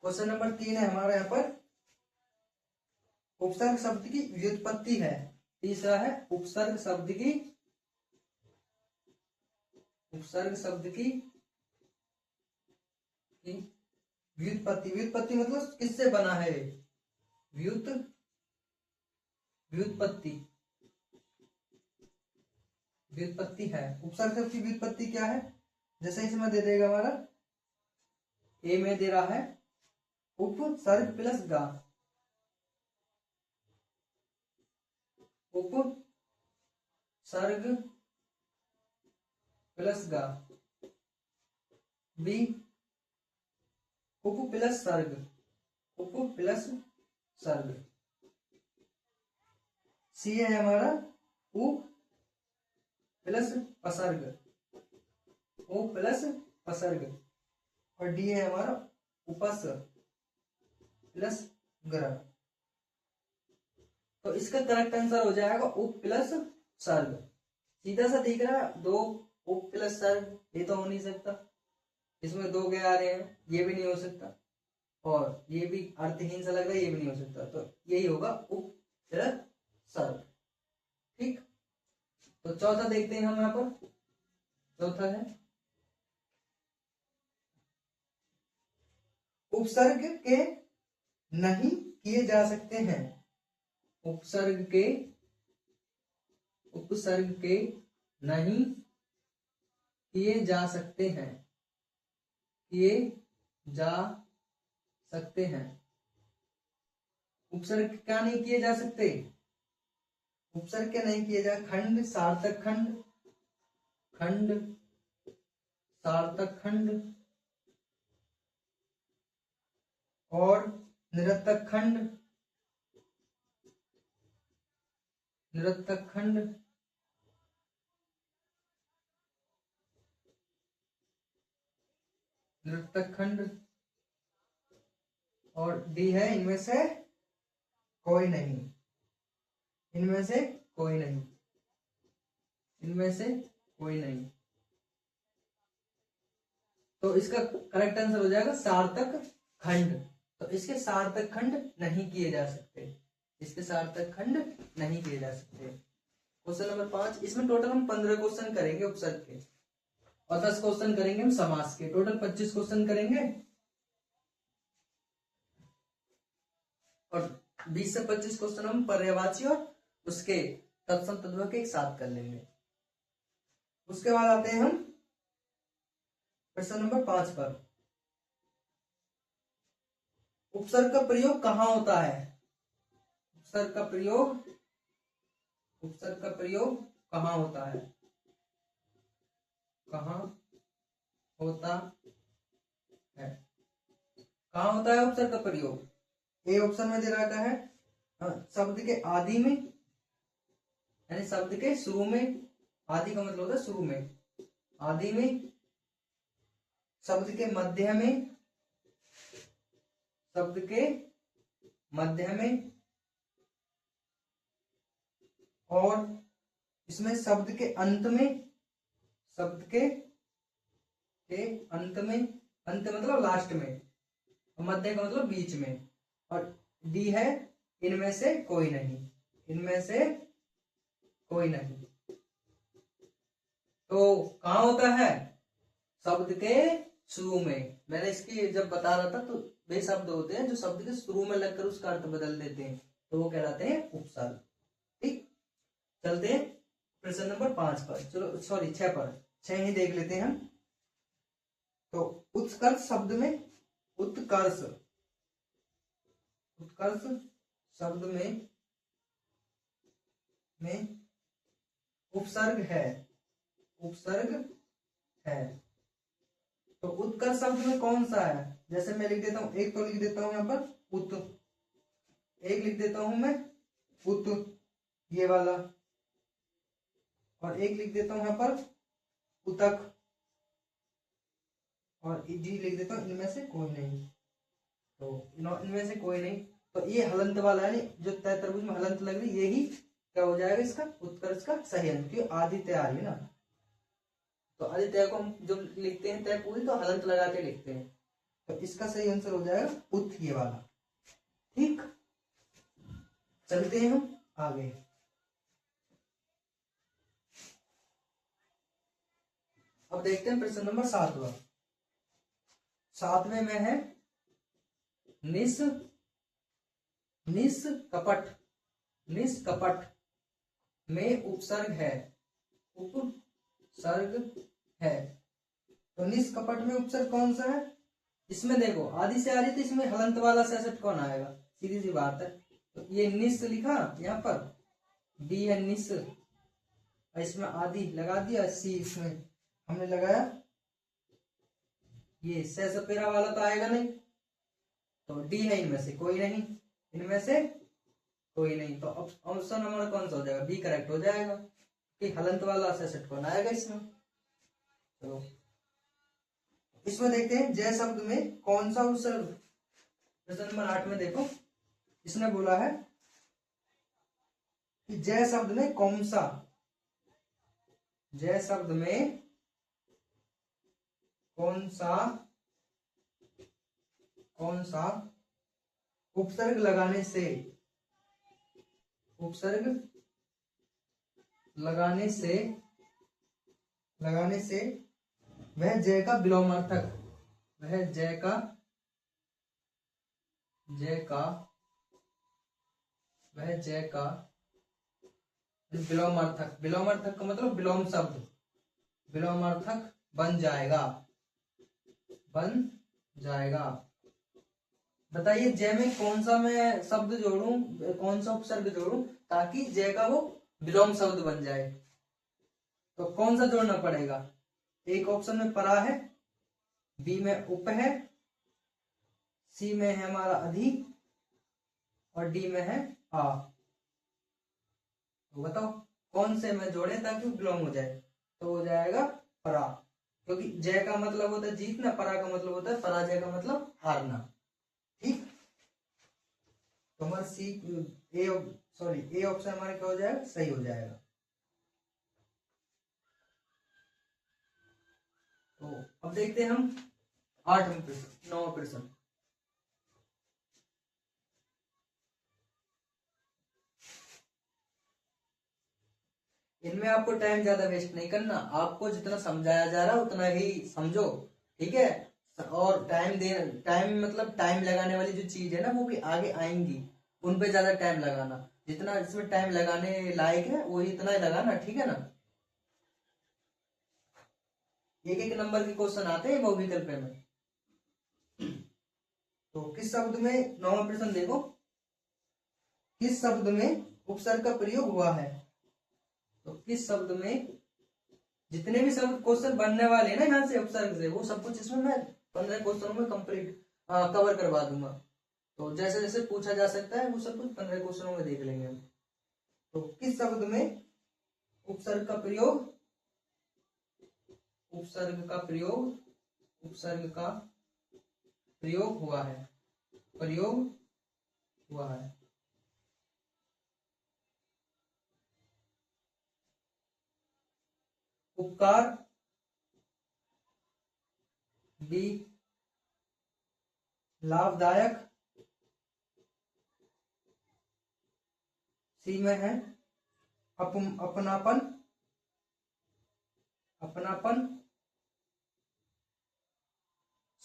A: क्वेश्चन नंबर 3 है हमारा यहाँ पर, उपसर्ग शब्द की व्युत्पत्ति है। तीसरा है उपसर्ग शब्द की, उपसर्ग शब्द की व्युत्पत्ति। व्युत्पत्ति मतलब किससे बना है? व्युत्पत्ति, व्युत्पत्ति है। उपसर्ग शब्द की व्युत्पत्ति क्या है? जैसे इसमें दे देगा हमारा, ए में दे रहा है उपसर्ग प्लस गा, उपसर्ग प्लस गा। बी उप प्लस सर्ग, उप प्लस सर्ग। सी है हमारा उप प्लस पसर्ग, उ प्लस पसर्ग, और डी है हमारा उपस प्लस ग्रह। तो इसका करेक्ट आंसर हो जाएगा उप प्लस सर्ग। सीधा सा दिख रहा है, दो उप प्लस सर्ग, ये तो हो नहीं सकता, इसमें दो गए आ रहे हैं, ये भी नहीं हो सकता, और ये भी अर्थहीन सा लग रहा है, ये भी नहीं हो सकता, तो यही होगा उप प्लस सर्ग। ठीक, तो चौथा देखते हैं हम यहाँ पर। चौथा है उपसर्ग के नहीं किए जा सकते हैं, उपसर्ग के नहीं किए जा सकते हैं, किए जा सकते हैं। उपसर्ग क्या नहीं किए जा सकते? उपसर्ग क्या नहीं किए जा? खंड, सार्थक खंड, खंड, सार्थक खंड और निरर्थक खंड, निरर्थक खंड, निरर्थक खंड, और डी है इनमें से कोई नहीं, इनमें से कोई नहीं, इनमें से कोई नहीं। तो इसका करेक्ट आंसर हो जाएगा सार्थक खंड। तो इसके सार्थक खंड नहीं किए जा सकते, इसके सार्थक खंड नहीं किए जा सकते। क्वेश्चन नंबर 5, इसमें टोटल हम 15 क्वेश्चन करेंगे उपसर्ग के, और 10 क्वेश्चन करेंगे हम समास के, टोटल 25 क्वेश्चन करेंगे, और 20 से 25 क्वेश्चन हम पर्यायवाची और उसके तत्सम तद्भव के एक साथ कर लेंगे। उसके बाद आते हैं हम प्रश्न नंबर 5 पर। उपसर्ग का प्रयोग कहाँ होता है? उपसर्ग का प्रयोग कहाँ होता है? कहाँ होता है? कहाँ होता है उपसर्ग का प्रयोग? ए ऑप्शन में दे रखा है शब्द के आदि में, यानी शब्द के शुरू में। आदि का मतलब होता है शुरू में, आदि में, शब्द के मध्य में, शब्द के मध्य में, और इसमें शब्द के अंत में, शब्द के अंत में, अंत मतलब लास्ट में, और मध्य का मतलब बीच में, और डी है इनमें से कोई नहीं, इनमें से कोई नहीं। तो कहाँ होता है? शब्द के शुरू में। मैंने इसकी जब बता रहा था तो वे शब्द होते हैं जो शब्द के शुरू में लगकर उसका अर्थ बदल देते हैं, तो वो कहलाते हैं उपसर्ग। ठीक, चलते हैं प्रश्न नंबर 5 पर, चलो सॉरी 6 पर, 6 ही देख लेते हैं हम। तो उत्कर्ष शब्द में, उत्कर्ष शब्द में उपसर्ग है, उपसर्ग है। तो उत्कर्ष शब्द में कौन सा है? जैसे मैं लिख देता हूं, एक तो लिख देता हूं यहाँ पर उत, एक लिख देता हूं मैं उत, ये वाला, और एक लिख देता हूं यहाँ पर उतक, और डी लिख देता हूं इनमें से कोई नहीं। तो इनमें से कोई नहीं, तो ये हलंत वाला है, जो तय तरबूज में हलंत लग रही, यही क्या हो जाएगा इसका उत्कर्ष का सही अंत, क्योंकि आदि तय आ रही है ना। तो आदि तय को हम जब लिखते हैं तय पूरी तो हलंत लगा के लिखते हैं, तो इसका सही आंसर हो जाएगा उत, ये वाला। ठीक, चलते हैं हम आगे। अब देखते हैं प्रश्न नंबर 7वां। 7वें में है निष्कपट। निष्कपट में उपसर्ग है, उपसर्ग है। तो निष्कपट में उपसर्ग कौन सा है? इसमें देखो आदि से आ रही, तो इसमें हलंत वाला सेट कौन आएगा? सीधी सी बात है। तो ये निस लिखा यहाँ पर, डी है निस, इसमें आदि लगा दिया, सी इसमें हमने लगाया, ये सपेरा वाला तो आएगा नहीं, तो डी है इनमें से कोई नहीं, इनमें से कोई नहीं। तो ऑप्शन हमारा कौन सा हो जाएगा? बी करेक्ट हो जाएगा, कि हलंत वाला सेट कौन आएगा इसमें। चलो इसमें देखते हैं जय शब्द में कौन सा उपसर्ग। प्रश्न नंबर 8 में देखो, इसने बोला है कि जय शब्द में कौन सा, जय शब्द में कौन सा उपसर्ग लगाने से, उपसर्ग लगाने से वह जय का विलोमार्थक, वह जय का विलोमार्थक, विलोमार्थक का मतलब विलोम शब्द, विलोमार्थक बन जाएगा। बताइए जय में कौन सा मैं शब्द जोड़ूं, कौन सा उपसर्ग जोड़ूं ताकि जय का वो विलोम शब्द बन जाए? तो कौन सा जोड़ना पड़ेगा? एक ऑप्शन में परा है, बी में उप है, सी में है हमारा अधि, और डी में है आ। तो बताओ कौन से में जोड़े ताकि विलोम हो जाए? तो हो जाएगा परा, क्योंकि जय का मतलब होता है जीतना, परा का मतलब होता है पराजय का मतलब हारना। ठीक, तो हमारा सी ए ऑप्शन हमारा क्या हो जाएगा? सही हो जाएगा। तो अब देखते हैं हम 8वें प्रश्न, 9वां प्रश्न। इनमें आपको टाइम ज्यादा वेस्ट नहीं करना, आपको जितना समझाया जा रहा है उतना ही समझो, ठीक है। और टाइम मतलब टाइम लगाने वाली जो चीज है ना वो भी आगे आएंगी, उन पे ज्यादा टाइम लगाना, जितना इसमें टाइम लगाने लायक है वो इतना ही लगाना, ठीक है ना। एक एक नंबर के क्वेश्चन आते हैं बहुविकल्प में। तो किस शब्द में, 9वां प्रश्न देखो, किस शब्द में उपसर्ग का प्रयोग हुआ है। तो किस शब्द में, जितने भी शब्द क्वेश्चन बनने वाले हैं ना यहाँ से उपसर्ग से, वो सब कुछ इसमें मैं 15 क्वेश्चनों में कंप्लीट कवर करवा दूंगा। तो जैसे जैसे पूछा जा सकता है वो सब कुछ 15 क्वेश्चनों में देख लेंगे हम। तो किस शब्द में उपसर्ग का प्रयोग, उपसर्ग का प्रयोग, उपसर्ग का प्रयोग हुआ है, प्रयोग हुआ है। उपकार, बी लाभदायक, सी में है अपनापन, अपनापन,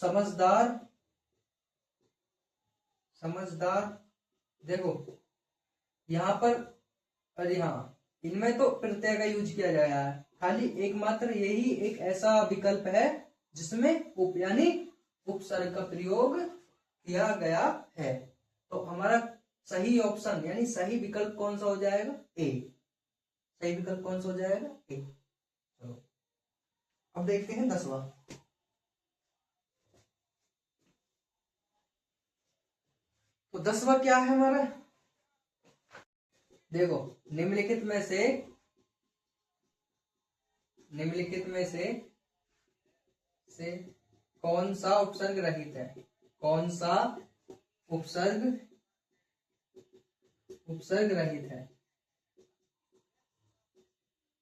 A: समझदार, समझदार। देखो यहाँ पर, अरे हाँ, इनमें तो प्रत्यय का यूज किया गया है, खाली एकमात्र यही एक ऐसा विकल्प है जिसमें उप यानी उपसर्ग का प्रयोग किया गया है। तो हमारा सही ऑप्शन यानी सही विकल्प कौन सा हो जाएगा, ए। सही विकल्प कौन सा हो जाएगा, ए। चलो अब देखते हैं 10वां। तो 10वां क्या है हमारा, देखो निम्नलिखित में से, निम्नलिखित में से कौन सा उपसर्ग रहित है, कौन सा उपसर्ग, उपसर्ग रहित है।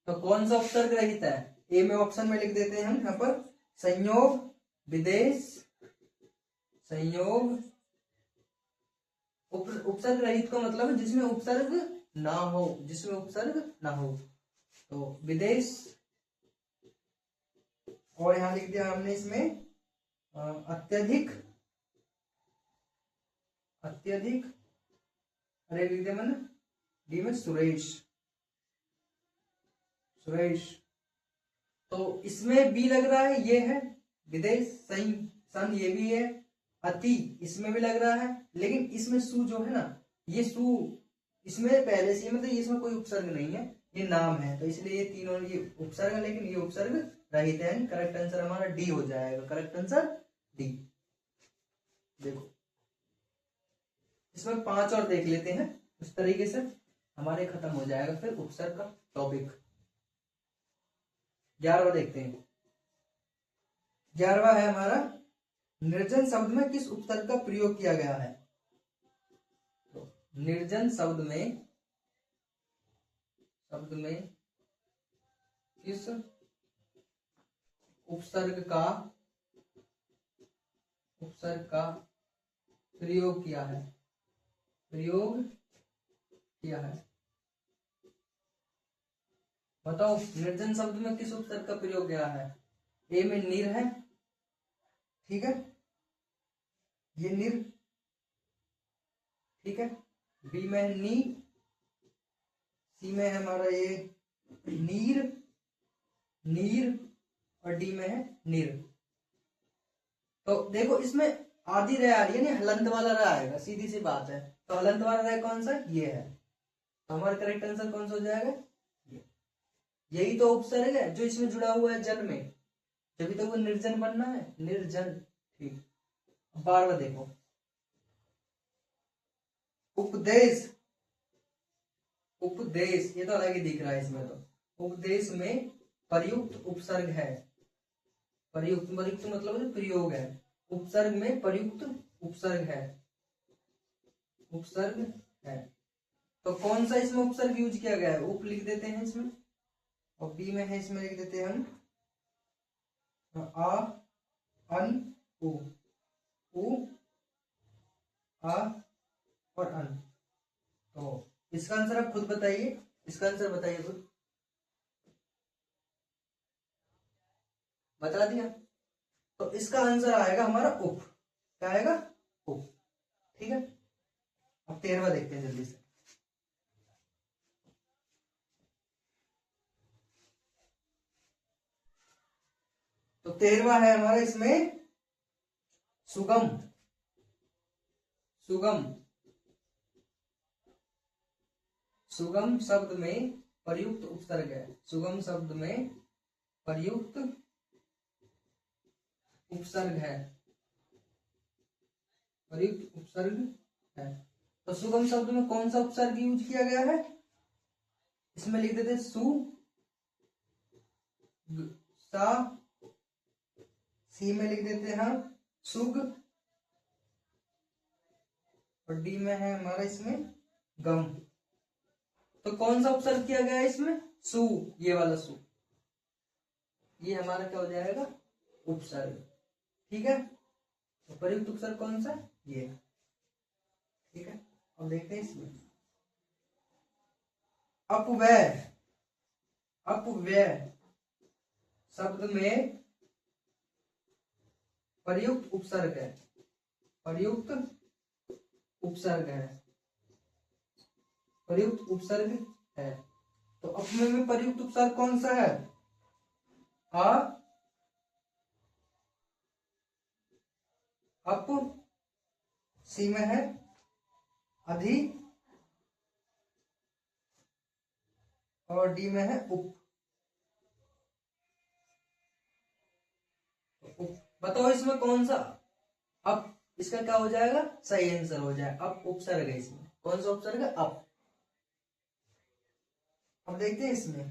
A: तो कौन सा उपसर्ग रहित है, ए में ऑप्शन में लिख देते हैं हम यहाँ पर, संयोग, विदेश, संयोग। उपसर्ग रहित का मतलब है जिसमें उपसर्ग ना हो, जिसमें उपसर्ग ना हो। तो विदेश, और यहां लिख दिया हमने इसमें अत्यधिक, अत्यधिक, अरे लिख दिया मैंने डी में सुरेश, सुरेश। तो इसमें बी लग रहा है, ये है विदेश, सही सन ये भी है, अति इसमें भी लग रहा है, लेकिन इसमें सु जो है ना, ये सु इसमें पहले से, मतलब इसमें कोई उपसर्ग नहीं है, ये नाम है, तो इसलिए ये तीनों ये उपसर्ग है, लेकिन ये उपसर्ग रहित है। करेक्ट आंसर हमारा डी हो जाएगा, करेक्ट आंसर डी। देखो इसमें 5 और देख लेते हैं, उस तरीके से हमारे खत्म हो जाएगा फिर उपसर्ग का टॉपिक। 11वां देखते हैं। 11वां है हमारा, निर्जन शब्द में किस उपसर्ग का प्रयोग किया गया है। तो निर्जन शब्द में, शब्द में किस उपसर्ग का, उपसर्ग का प्रयोग किया है, प्रयोग किया है। बताओ निर्जन शब्द में किस उपसर्ग का प्रयोग किया है। ए में निर है, ठीक है, ये निर, ठीक है, बी में है नी, सी में है हमारा ये नीर, नीर, और डी में है निर। तो देखो इसमें आधी रह आ रही है ना, हलंत वाला रह आएगा, सीधी सी बात है। तो हलंत वाला रह कौन सा, ये है। तो हमारा करेक्ट आंसर कौन सा हो जाएगा, ये। यही तो उपसर्ग है जो इसमें जुड़ा हुआ है जन में, जब तक वो निर्जन बनना है, निर्जन। ठीक, 12वां देखो, उपदेश, उपदेश, ये तो अलग ही दिख रहा है इसमें। तो उपदेश में प्रयुक्त उपसर्ग है, प्रयुक्त, प्रयुक्त मतलब जो प्रयोग है, उपसर्ग में प्रयुक्त उपसर्ग है, उपसर्ग है। तो कौन सा इसमें उपसर्ग यूज किया गया है, उप लिख देते हैं इसमें, और बी में है इसमें लिख देते हैं हम आ, अन, उ, आ और अन। तो इसका आंसर आप खुद बताइए, इसका आंसर बताइए खुद, बता दिया। तो इसका आंसर आएगा हमारा उप, क्या आएगा, उप, ठीक है। अब 13वां देखते हैं जल्दी से। तो 13वां है हमारा इसमें सुगम, सुगम, सुगम शब्द में प्रयुक्त उपसर्ग है। सुगम शब्द में प्रयुक्त उपसर्ग है। प्रयुक्त उपसर्ग है। तो सुगम शब्द में कौन सा उपसर्ग यूज किया गया है? इसमें लिख देते सु सा, सी में लिख देते हैं सुग, और डी में है हमारा इसमें गम। तो कौन सा उपसर्ग किया गया है इसमें? सु, ये वाला सु, ये हमारा क्या हो जाएगा? उपसर्ग। ठीक है, तो प्रयुक्त उपसर्ग कौन सा? ये। ठीक है, अब देखते हैं इसमें अपव्यय। अपव्यय शब्द में प्रयुक्त उपसर्ग है। प्रयुक्त उपसर्ग है। प्रयुक्त उपसर्ग है। तो अपव्यय में प्रयुक्त उपसर्ग कौन सा है? आ, अप, सी में है अधि, और डी में है उप। बताओ इसमें कौन सा अप, इसका क्या हो जाएगा? सही आंसर हो जाए अप उपसर्ग है। इसमें कौन सा उपसर्ग है? अप। अब देखते हैं इसमें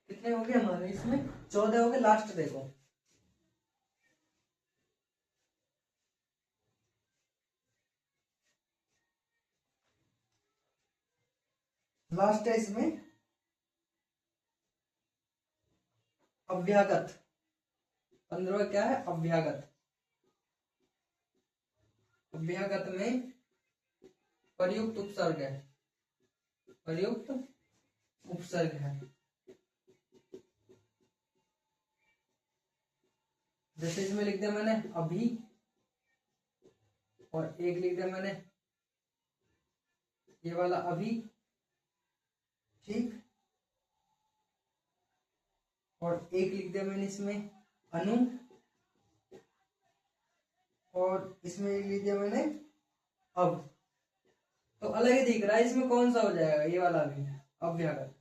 A: कितने हो गए हमारे। इसमें 14 हो गए। लास्ट देखो, लास्ट है इसमें अव्यागत। 15वां क्या है? अव्यागत। अव्यागत में प्रयुक्त उपसर्ग है। प्रयुक्त उपसर्ग है। जैसे इसमें लिख दिया मैंने अभी, और एक लिख दिया मैंने ये वाला अभी। ठीक, और एक लिख दिया मैंने इसमें अनु, और इसमें एक लिख दिया मैंने अब। तो अलग ही दिख रहा है। इसमें कौन सा हो जाएगा? ये वाला भी अव्यागत।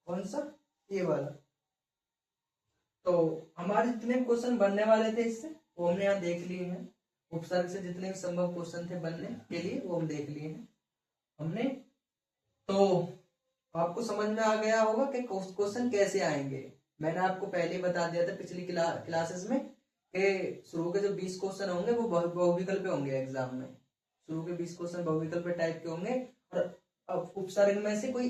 A: कौन सा? ये वाला। तो हमारे जितने क्वेश्चन बनने वाले थे इससे, वो हमने यहाँ देख लिए हैं। उपसर्ग से जितने भी संभव क्वेश्चन थे बनने के लिए, वो हम देख लिए हैं हमने। तो आपको समझ में आ गया होगा कि क्वेश्चन कैसे आएंगे। मैंने आपको पहले बता दिया था पिछली क्लासेस में कि शुरू के जो 20 क्वेश्चन होंगे वो बहुविकल्प पे होंगे एग्जाम में। शुरू के 20 क्वेश्चन बहुविकल्प टाइप के होंगे, और अब उपसर्ग में से कोई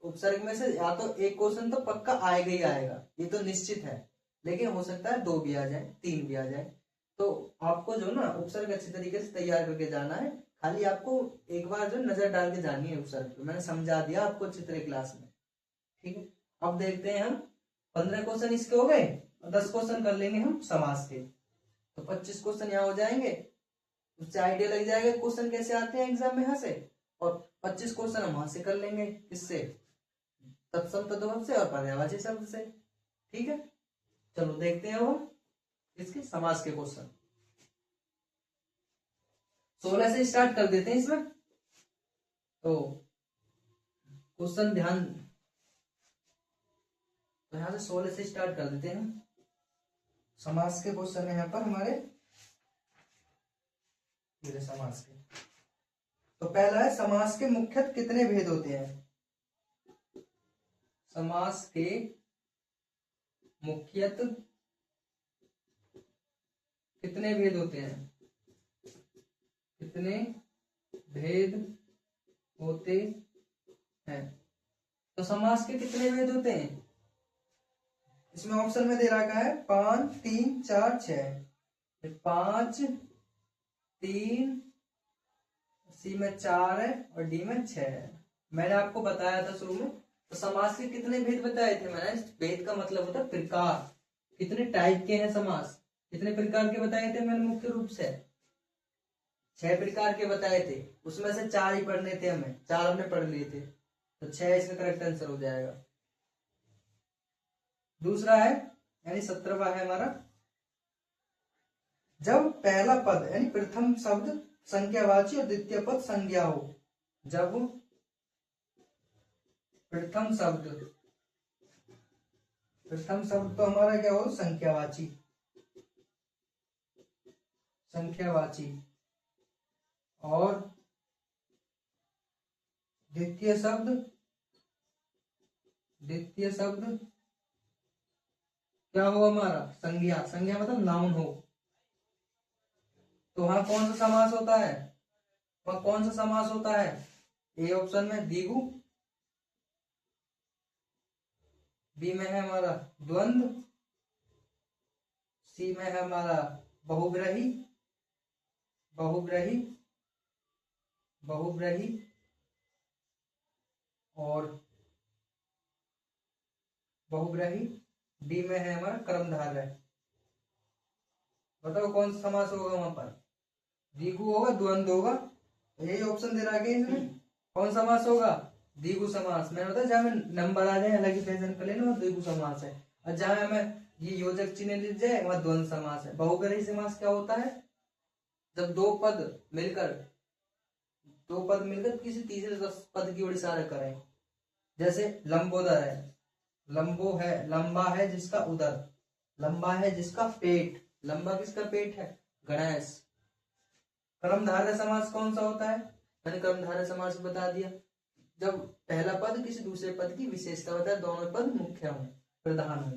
A: उपसर्ग में से या तो एक क्वेश्चन तो पक्का आएगा ही आएगा, ये तो निश्चित है। लेकिन हो सकता है 2 भी आ जाए, 3 भी आ जाए। तो आपको जो ना उपसर्ग अच्छी तरीके से तैयार करके जाना है। खाली आपको एक बार जो नजर डाल के जानी है उपसर्ग पे। मैंने समझा दिया आपको अच्छी तरह क्लास में। ठीक है, अब देखते हैं हम 15 क्वेश्चन इसके हो गए, और 10 क्वेश्चन कर लेंगे हम समास के। तो 25 क्वेश्चन यहाँ हो जाएंगे। उससे आइडिया लग जाएगा क्वेश्चन कैसे आते हैं एग्जाम में यहाँ से। और 25 क्वेश्चन हम वहां से कर लेंगे। किससे? तत्सम तद्भव से और पर्यायवाची शब्द से। ठीक है, चलो देखते हैं हम इसके समास के क्वेश्चन। 16 से स्टार्ट कर देते हैं इसमें। तो क्वेश्चन ध्यान, तो यहां से 16 से स्टार्ट कर देते हैं। समास के क्वेश्चन है यहाँ पर हमारे, समास के। तो पहला है समास के मुख्यतः कितने भेद होते हैं? समास के मुख्यतः कितने भेद होते हैं? कितने भेद होते हैं? तो समास के कितने भेद होते हैं? इसमें ऑप्शन में दे रखा है 5, 3, 4, 6। 5, 3, सी में 4 है, और डी में 6 है। मैंने आपको बताया था शुरू में। तो समास के कितने भेद बताए थे मैंने? भेद का मतलब होता है प्रकार। कितने टाइप के हैं समास, कितने प्रकार के बताए थे मैंने? मुख्य रूप से 6 प्रकार के बताए थे। उसमें से 4 ही पढ़ने थे हमें, 4 हमने पढ़ लिए थे। तो 6 इसका करेक्ट आंसर हो जाएगा। दूसरा है यानी 17वां है हमारा, जब पहला पद यानी प्रथम शब्द संख्यावाची और द्वितीय पद संज्ञा हो, जब प्रथम शब्द तो हमारा क्या हो, संख्यावाची, और द्वितीय शब्द क्या हो हमारा, संज्ञा मतलब नाउन हो। तो वहां कौन सा समास होता है, ए ऑप्शन में द्विगु, बी में है हमारा द्वंद्व, सी में है हमारा बहुब्रीहि, और डी में है हमारा कर्मधारय। बताओ कौन सा समास होगा वहां पर, द्विगु होगा, द्वंद्व होगा, यही ऑप्शन दे रहा है इसमें, कौन समास होगा, द्विगु समास। मैंने बताया जहां में नंबर आ जाए अलग ही फैशन कर लेना, द्विगु समास है, और जहां हमें ये योजक चिन्ह लिख जाए वहां द्वंद्व समास है। बहुग्रही समास क्या होता है, जब दो पद मिलकर किसी तीसरे पद की ओर इशारा करें, जैसे लंबोदर है, लंबा है जिसका उदर, लंबा है जिसका पेट, लंबा किसका पेट है, गणेश। कर्मधारय समास कौन सा होता है, मैंने कर्मधारय समास बता दिया, जब पहला पद किसी दूसरे पद की विशेषता बताए, दोनों पद मुख्य हो, प्रधान हो।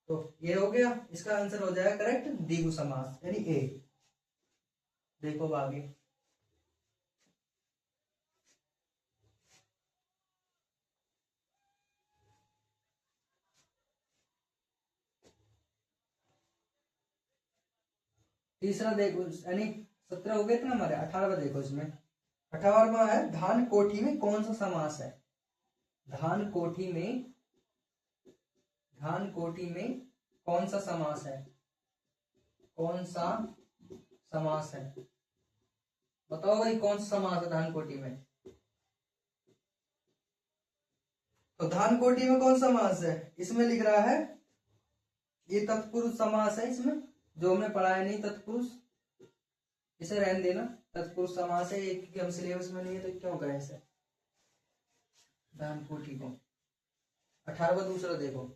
A: तो ये हो गया, इसका आंसर हो जाएगा करेक्ट द्विगु समास यानी ए। देखो आगे, तीसरा देखो, यानी 17 हो गए थे ना हमारे, 18वां देखो इसमें। 18वां है धान कोठी में कौन सा समास है, धान कोठी में कौन सा समास है, बताओ भाई कौन सा समास है धान कोठी में। तो धान कोठी में कौन सा समास है, इसमें लिख रहा है ये तत्पुरुष समास है, इसमें जो हमने पढ़ा है नहीं तत्पुरुष, इसे रहने देना, तत्पुरुष समास है, एक हम सिलेबस में नहीं है तो क्यों करें इसे। धान कोठी को 18वां दूसरा देखो,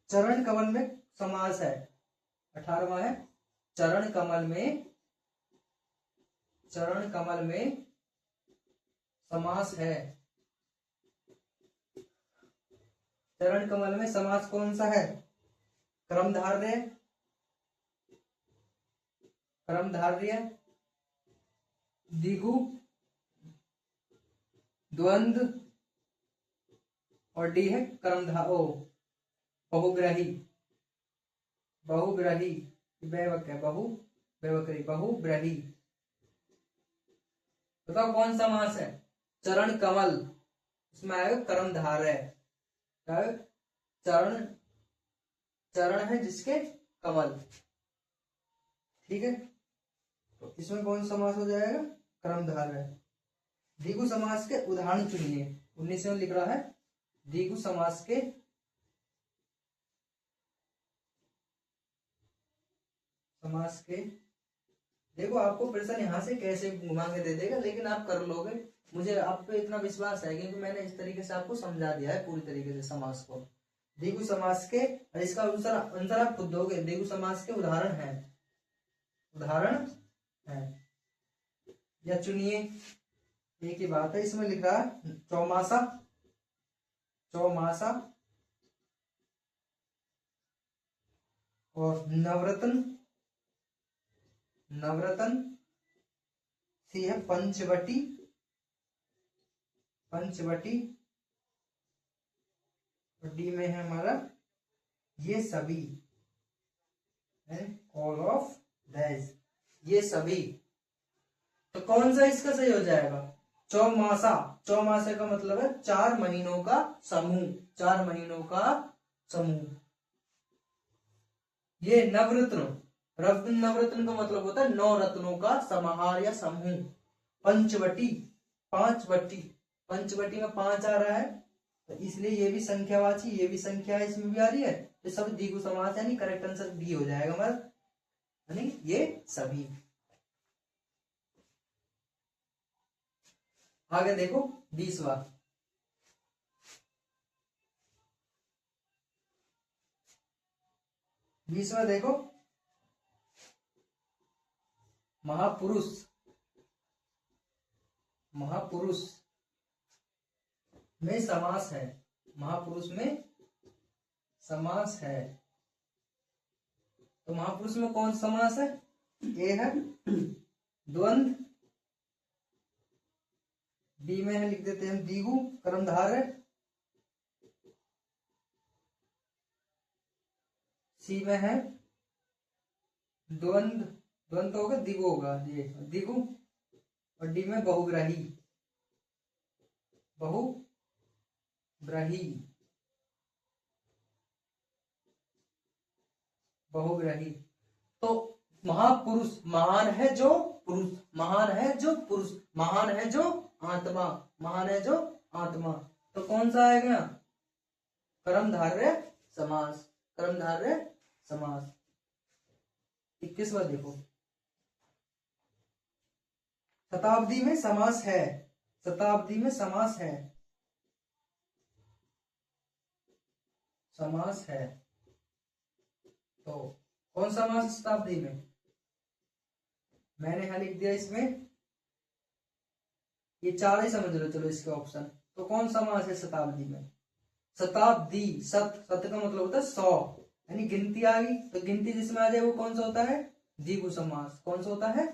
A: चरण कमल में समास है, 18वां है चरण कमल में समास है। चरण कमल में समास कौन सा है, कर्मधारय, द्विगु, द्वंद्व, और डी है बहुग्रही, बहुब्रीहि। बताओ कौन सा समास है, चरण कमल, इसमें आएगा कर्मधारय, चरण है जिसके कमल, ठीक है, तो इसमें कौन सा समास हो जाएगा, कर्मधारय। द्विगु समास के उदाहरण चुनिए, 19 में लिख रहा है द्विगु समास के देखो आपको प्रश्न यहाँ से कैसे घुमा के दे देगा, लेकिन आप कर लोगे, मुझे आप पे इतना विश्वास है क्योंकि मैंने इस तरीके से आपको समझा दिया है पूरी तरीके से समास को। द्विगु समास के, इसका आंसर आप खुद दोगे, द्विगु समास के उदाहरण है, या चुनिए, एक ही बात है, इसमें लिख रहा है चौमासा और नवरत्न, सी है पंचवटी, और डी में है हमारा ये सभी, ऑल ऑफ दैज, ये सभी। तो कौन सा इसका सही हो जाएगा, चौमासा का मतलब है 4 महीनों का समूह, ये नवरत्न का मतलब होता है 9 रत्नों का समाहार या समूह। पंचवटी में 5 आ रहा है, तो इसलिए ये भी संख्यावाची, ये भी संख्या है, इसमें भी आ रही है, तो सब द्विगु समास यानी करेक्ट आंसर डी हो जाएगा हमारा। यानी ये सभी। आगे देखो 20वां। 20वां देखो, महापुरुष। महापुरुष में समास है। महापुरुष में समास है। तो महापुरुष में कौन सा समास है? ए है द्वंद, बी में है लिख देते हैं द्विगु कर्मधारय, सी में है द्वंद, द्वंद होगा द्विगु होगा ये द्विगु, और डी में बहुग्राही। बहुग्राही, बहुग्राही। तो महापुरुष, महान है जो पुरुष, महान है जो पुरुष, महान है जो आत्मा, महान है जो आत्मा। तो कौन सा आएगा? कर्मधारय समास, कर्मधारय समास। 21वां देखो, शताब्दी में समास है। शताब्दी में समास है। समास है तो कौन सा समास शताब्दी में? मैंने यहां लिख दिया इसमें, ये चार ही समझ लो चलो इसके ऑप्शन। तो कौन सा समास है शताब्दी में? शताब्दी, सत, सत का मतलब होता है 100, यानी गिनती आ गई। तो गिनती जिसमें आ जाए वो कौन सा होता है? द्विगु समास। कौन सा होता है?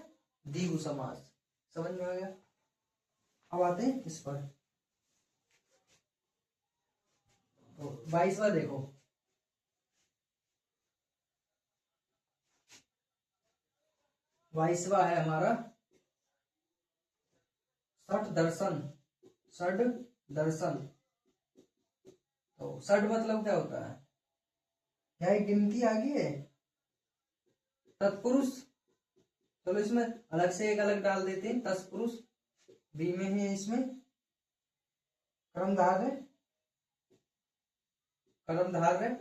A: द्विगु समास। समझ में आ गया? अब आते हैं इस पर। तो 22वां देखो, बाईसवा है हमारा षट दर्शन। षट दर्शन। तो षट मतलब क्या होता है? क्या एक गिनती आ गई है? तत्पुरुष। चलो इसमें अलग से एक अलग डाल देते हैं, तत्पुरुष। बी में है इसमें कर्मधारय, कर्मधारय।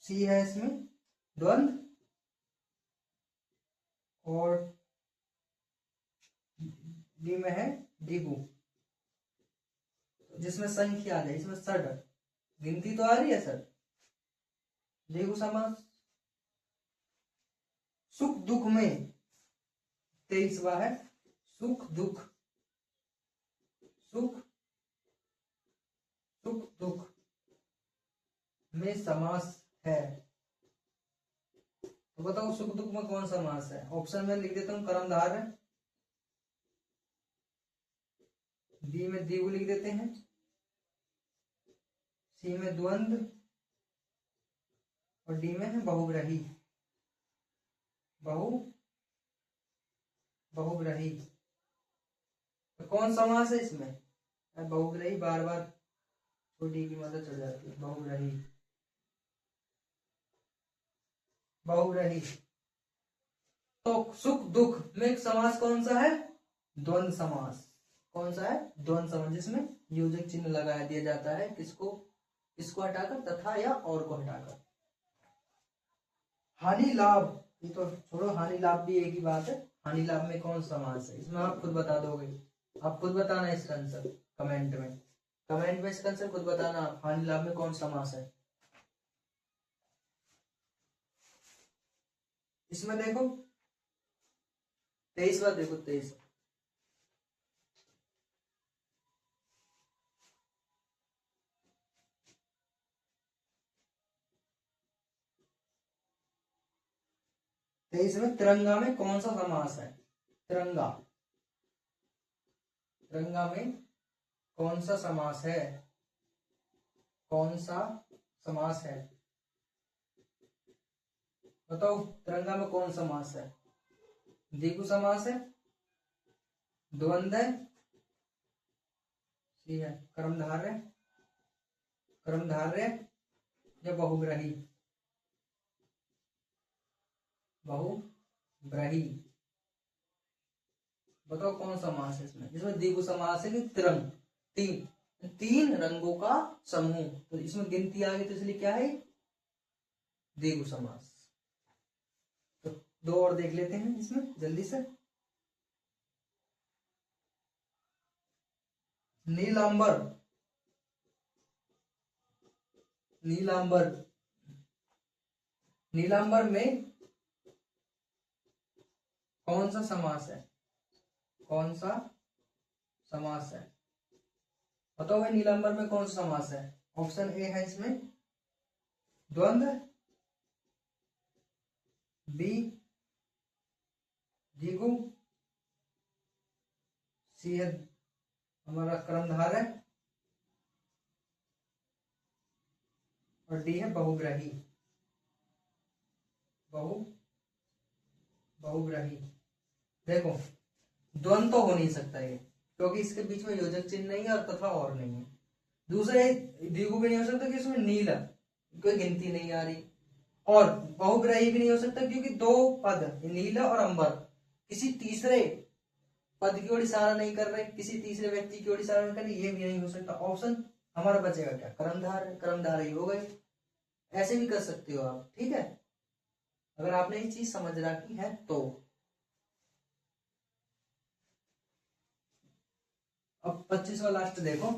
A: सी है इसमें द्वंद, और डी में है द्विगु, जिसमें संख्या आ जाए। इसमें षट, गिनती तो आ रही है षट, द्विगु समास। सुख दुख में 23वां है सुख दुख। सुख, सुख दुख में समास है। तो बताओ सुख दुख में कौन सा समास है? ऑप्शन में लिख देता हूं कर्मधारय, बी में द्विगु लिख देते हैं, सी में द्वंद, और डी में है बहुग्राही। बहुग्राही। तो कौन समास है इसमें? बहुग्राही, बार बार छोटी की मदद चढ़ जाती है। बहुग्राही, बहुग्राही। तो सुख दुख में एक समास कौन सा है? द्वंद समास। कौन सा है? द्वंद समास, जिसमें योजक चिन्ह लगाया दिया जाता है। किसको? इसको हटाकर, तथा या और को हटाकर। हानि लाभ, ये तो छोड़ो, हानि लाभ भी एक ही बात है। हानि लाभ में कौन सा समास है? इसमें आप खुद बता दोगे। आप खुद बताना इसका आंसर कमेंट में। कमेंट में इसका आंसर खुद बताना, हानि लाभ में कौन सा समास है। इसमें देखो 23वां देखो, 23। में तिरंगा में कौन सा समास है? तिरंगा, तिरंगा में कौन सा समास है? कौन सा समास है? बताओ तिरंगा में कौन सा समास है? द्विगु समास है, द्वंद है, सी है कर्मधारय, कर्मधारय या बहुग्राही? बहुग्राही। बताओ कौन सा समास है इसमें? इसमें द्विगु समास है कि तिरंग, तीन रंगों का समूह। तो इसमें गिनती आ गई, तो इसलिए क्या है? द्विगु समास। दो और देख लेते हैं इसमें जल्दी से। नीलांबर, नीलांबर, नीलांबर में कौन सा समास है? कौन सा समास है? बताओ भाई, नीलांबर में कौन सा समास है? ऑप्शन ए है इसमें द्वंद्व, बी द्विगु, सी है हमारा कर्मधारय, और डी है बहुग्राही। बहुग्राही। देखो, द्वंद्व तो हो नहीं सकता ये, क्योंकि इसके बीच में योजक चिन्ह नहीं है और तथा और नहीं है। दूसरे द्विगु भी नहीं हो सकता, क्योंकि इसमें नील कोई गिनती नहीं आ रही, और बहुग्राही भी नहीं हो सकता क्योंकि दो पद नील और अंबर किसी तीसरे पद की ओर इशारा नहीं कर रहे, किसी तीसरे व्यक्ति की ओर इशारा नहीं कर रहे, ये भी नहीं हो सकता। ऑप्शन हमारा बचेगा क्या? कर्मधार, कर्मधार ही हो गए। ऐसे भी कर सकते हो आप, ठीक है, अगर आपने ये चीज समझ रखी है तो। अब 25वां लास्ट देखो।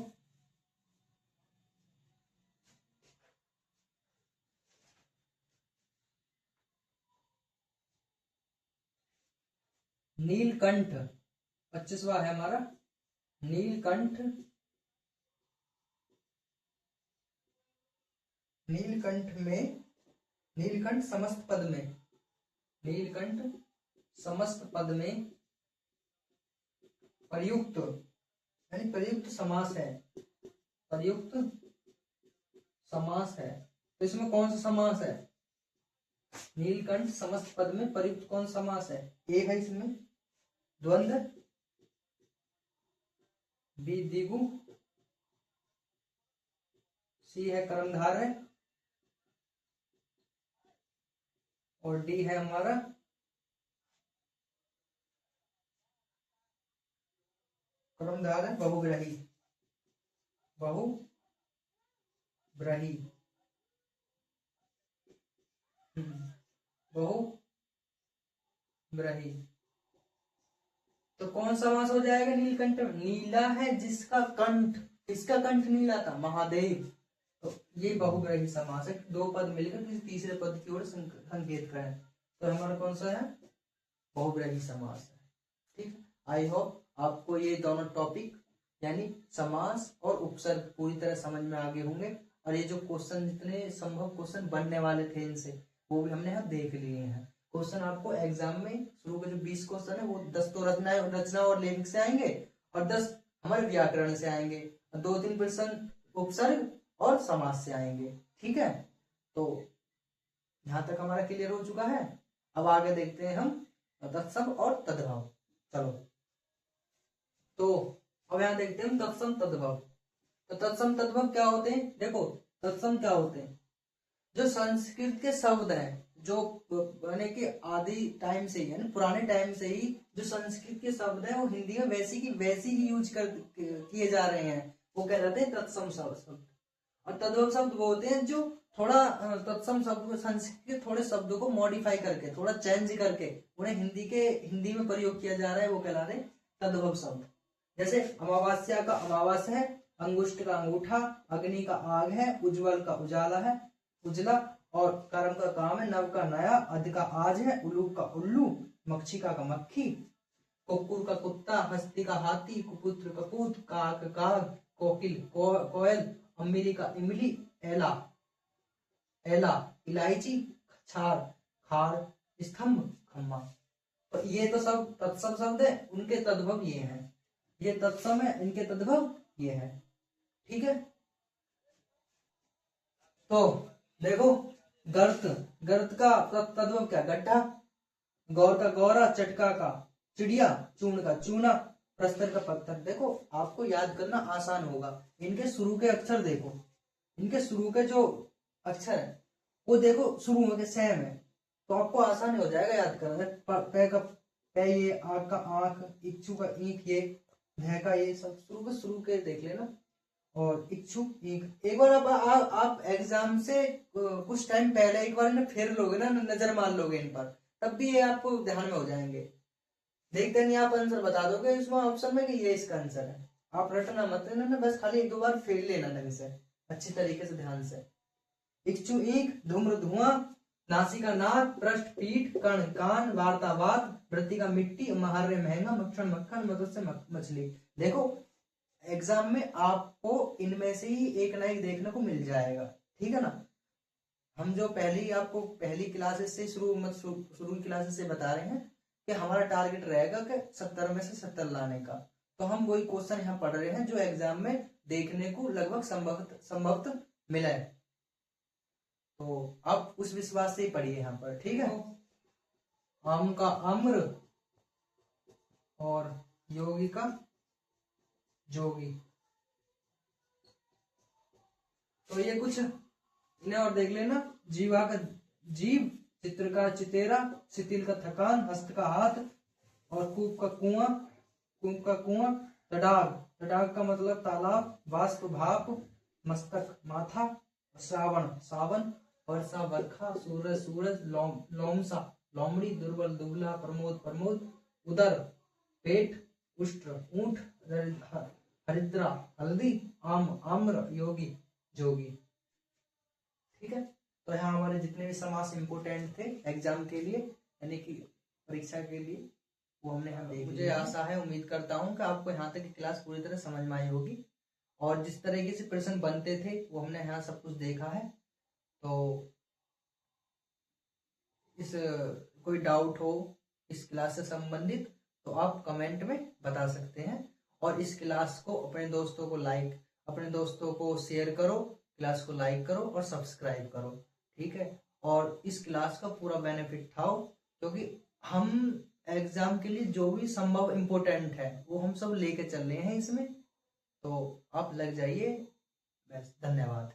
A: नीलकंठ, 25वां है हमारा नीलकंठ। नीलकंठ में, नीलकंठ समस्त पद में, नीलकंठ समस्त पद में प्रयुक्त, यानी प्रयुक्त समास है, प्रयुक्त समास है। तो इसमें कौन सा समास है? नीलकंठ समस्त पद में प्रयुक्त कौन समास है? ए है इसमें द्वंद्व, बी द्विगु, सी है कर्मधारय, और डी है हमारा कर्मधारय बहुग्राही। बहुग्राही, बहुग्राही। तो कौन सा समास हो जाएगा नीलकंठ में? नीला है जिसका कंठ, इसका कंठ नीला था, महादेव, तो ये बहुग्राही समास है। दो पद मिलकर किसी तीसरे पद की ओर संकेत करें, तो हमारा कौन सा है? बहुग्राही समास है। ठीक, आई होप आपको ये दोनों टॉपिक यानी समास और उपसर्ग पूरी तरह समझ में आ गए होंगे, और ये जो क्वेश्चन, जितने संभव क्वेश्चन बनने वाले थे इनसे, वो भी हमने यहाँ देख लिए हैं। क्वेश्चन आपको एग्जाम में शुरू के जो 20 क्वेश्चन है वो 10 तो रचना और लेखक से आएंगे, और 10 हमारे व्याकरण से आएंगे, और 2-3 प्रश्न उपसर्ग और समास से आएंगे। ठीक है, तो यहां तक हमारा क्लियर हो चुका है। अब आगे देखते हैं हम तत्सम और तद्भव। चलो, तो अब यहाँ देखते हैं तत्सम तद्भव। तो तत्सम तद्भव क्या होते हैं? देखो, तत्सम क्या होते हैं? जो संस्कृत के शब्द हैं, जो यानी कि आदि टाइम से ही, यानी पुराने टाइम से ही जो संस्कृत के शब्द हैं वो हिंदी में वैसी की वैसी ही यूज किए जा रहे हैं, वो कहलाते हैं तत्सम शब्द। और तद्भव शब्द वो होते हैं जो थोड़ा तत्सम शब्द को, संस्कृत के थोड़े शब्दों को मॉडिफाई करके, थोड़ा चेंज करके उन्हें हिंदी में प्रयोग किया जा रहा है, वो कहलाते हैं तद्भव शब्द। जैसे अमावस्या का अमावस है, अंगुष्ठ का अंगूठा, अग्नि का आग है, उज्जवल का उजाला है, उजला, और कर्म का काम है, नव का नया, अध का आज है, उल्लू का उल्लू, मक्षिका का मक्खी, कुक्कुर का कुत्ता, हस्ती का हाथी, कुपुत्र कपूत, काक काग, कोकिल कोयल, अम्बिली का इमली, एला एला, इलायची, छार खार, स्तंभ खम्मा। तो ये तो सब तत्सम शब्द है, उनके तद्भव ये हैं। ये तत्सम है, इनके तद्भव ये है। ठीक है, तो देखो, गर्त, गर्त का तद्भव क्या? गड्ढा, गौर का गौरा, चटका का चिड़िया, चूर्ण का चूना, प्रस्तर का पत्थर। देखो, आपको याद करना आसान होगा। इनके शुरू के अक्षर देखो, इनके शुरू के जो अक्षर है वो देखो शुरू में के सेम है, तो आपको आसान हो जाएगा याद करना। पे का पे, ये आंख का आंख, इच्छु का ईख, ये भय का ये, सब शुरू के देख लेना। और इच्छुक एक बार आप एग्जाम से कुछ टाइम पहले एक बार इन्हें फेर लोगे ना, नजर मार लोगे इन पर, तब भी ये आपको ध्यान में हो जाएंगे। देखते नहीं आप आंसर बता दोगे इसमें ऑप्शन में कि ये इसका आंसर है। आप रटना मत लेना ना, बस खाली 1-2 बार फेर लेना ढंग से, अच्छी तरीके से, ध्यान से। इच्छु ईख, धूम्र धुआं, नासिका नाक, पृष्ठ पीठ, कण कान, वार्तावात, मृतिका मिट्टी, महार्य महंगा, मक्खन मक्खन, मधुस्य मछली। देखो एग्जाम में आपको इनमें से ही एक ना एक देखने को मिल जाएगा, ठीक है ना। हम जो आपको पहली क्लासेस से शुरू क्लासेस से बता रहे हैं कि हमारा टारगेट रहेगा कि 70 में से 70 लाने का। तो हम वही क्वेश्चन यहाँ पढ़ रहे हैं जो एग्जाम में देखने को लगभग संभवतः मिला है। तो अब उस विश्वास से ही पढ़िए यहाँ पर, ठीक है। आम का आम्र और योगी का जोगी। तो ये कुछ इन्हें और देख लेना। जीवा का जीव, चित्र का चितेरा, शिथिल का थकान, हस्त का हाथ, और कूप का कुआं, तडाग का मतलब तालाब, वाष्प भाप, मस्तक माथा, श्रावण सावन, वर्षा वर्षा, सूरज, लोमसा लोमड़ी, दुर्बल दुबला, प्रमोद, उदर पेट, उष्ट्र ऊंट, हरिद्रा हल्दी, आम्र योगी जोगी। ठीक है, तो यहाँ हमारे जितने भी समास इंपोर्टेंट थे एग्जाम के लिए, यानी कि परीक्षा के लिए, वो हमने यहाँ देख लिया। मुझे आशा है, उम्मीद करता हूँ कि आपको यहाँ तक की क्लास पूरी तरह समझ में आई होगी, और जिस तरीके से प्रश्न बनते थे वो हमने यहाँ सब कुछ देखा है। तो इस कोई डाउट हो इस क्लास से संबंधित तो आप कमेंट में बता सकते हैं, और इस क्लास को अपने दोस्तों को शेयर करो, क्लास को लाइक करो और सब्सक्राइब करो, ठीक है। और इस क्लास का पूरा बेनिफिट उठाओ, क्योंकि हम एग्जाम के लिए जो भी संभव इम्पोर्टेंट है वो हम सब लेके चल रहे हैं इसमें। तो आप लग जाइए, बस, धन्यवाद।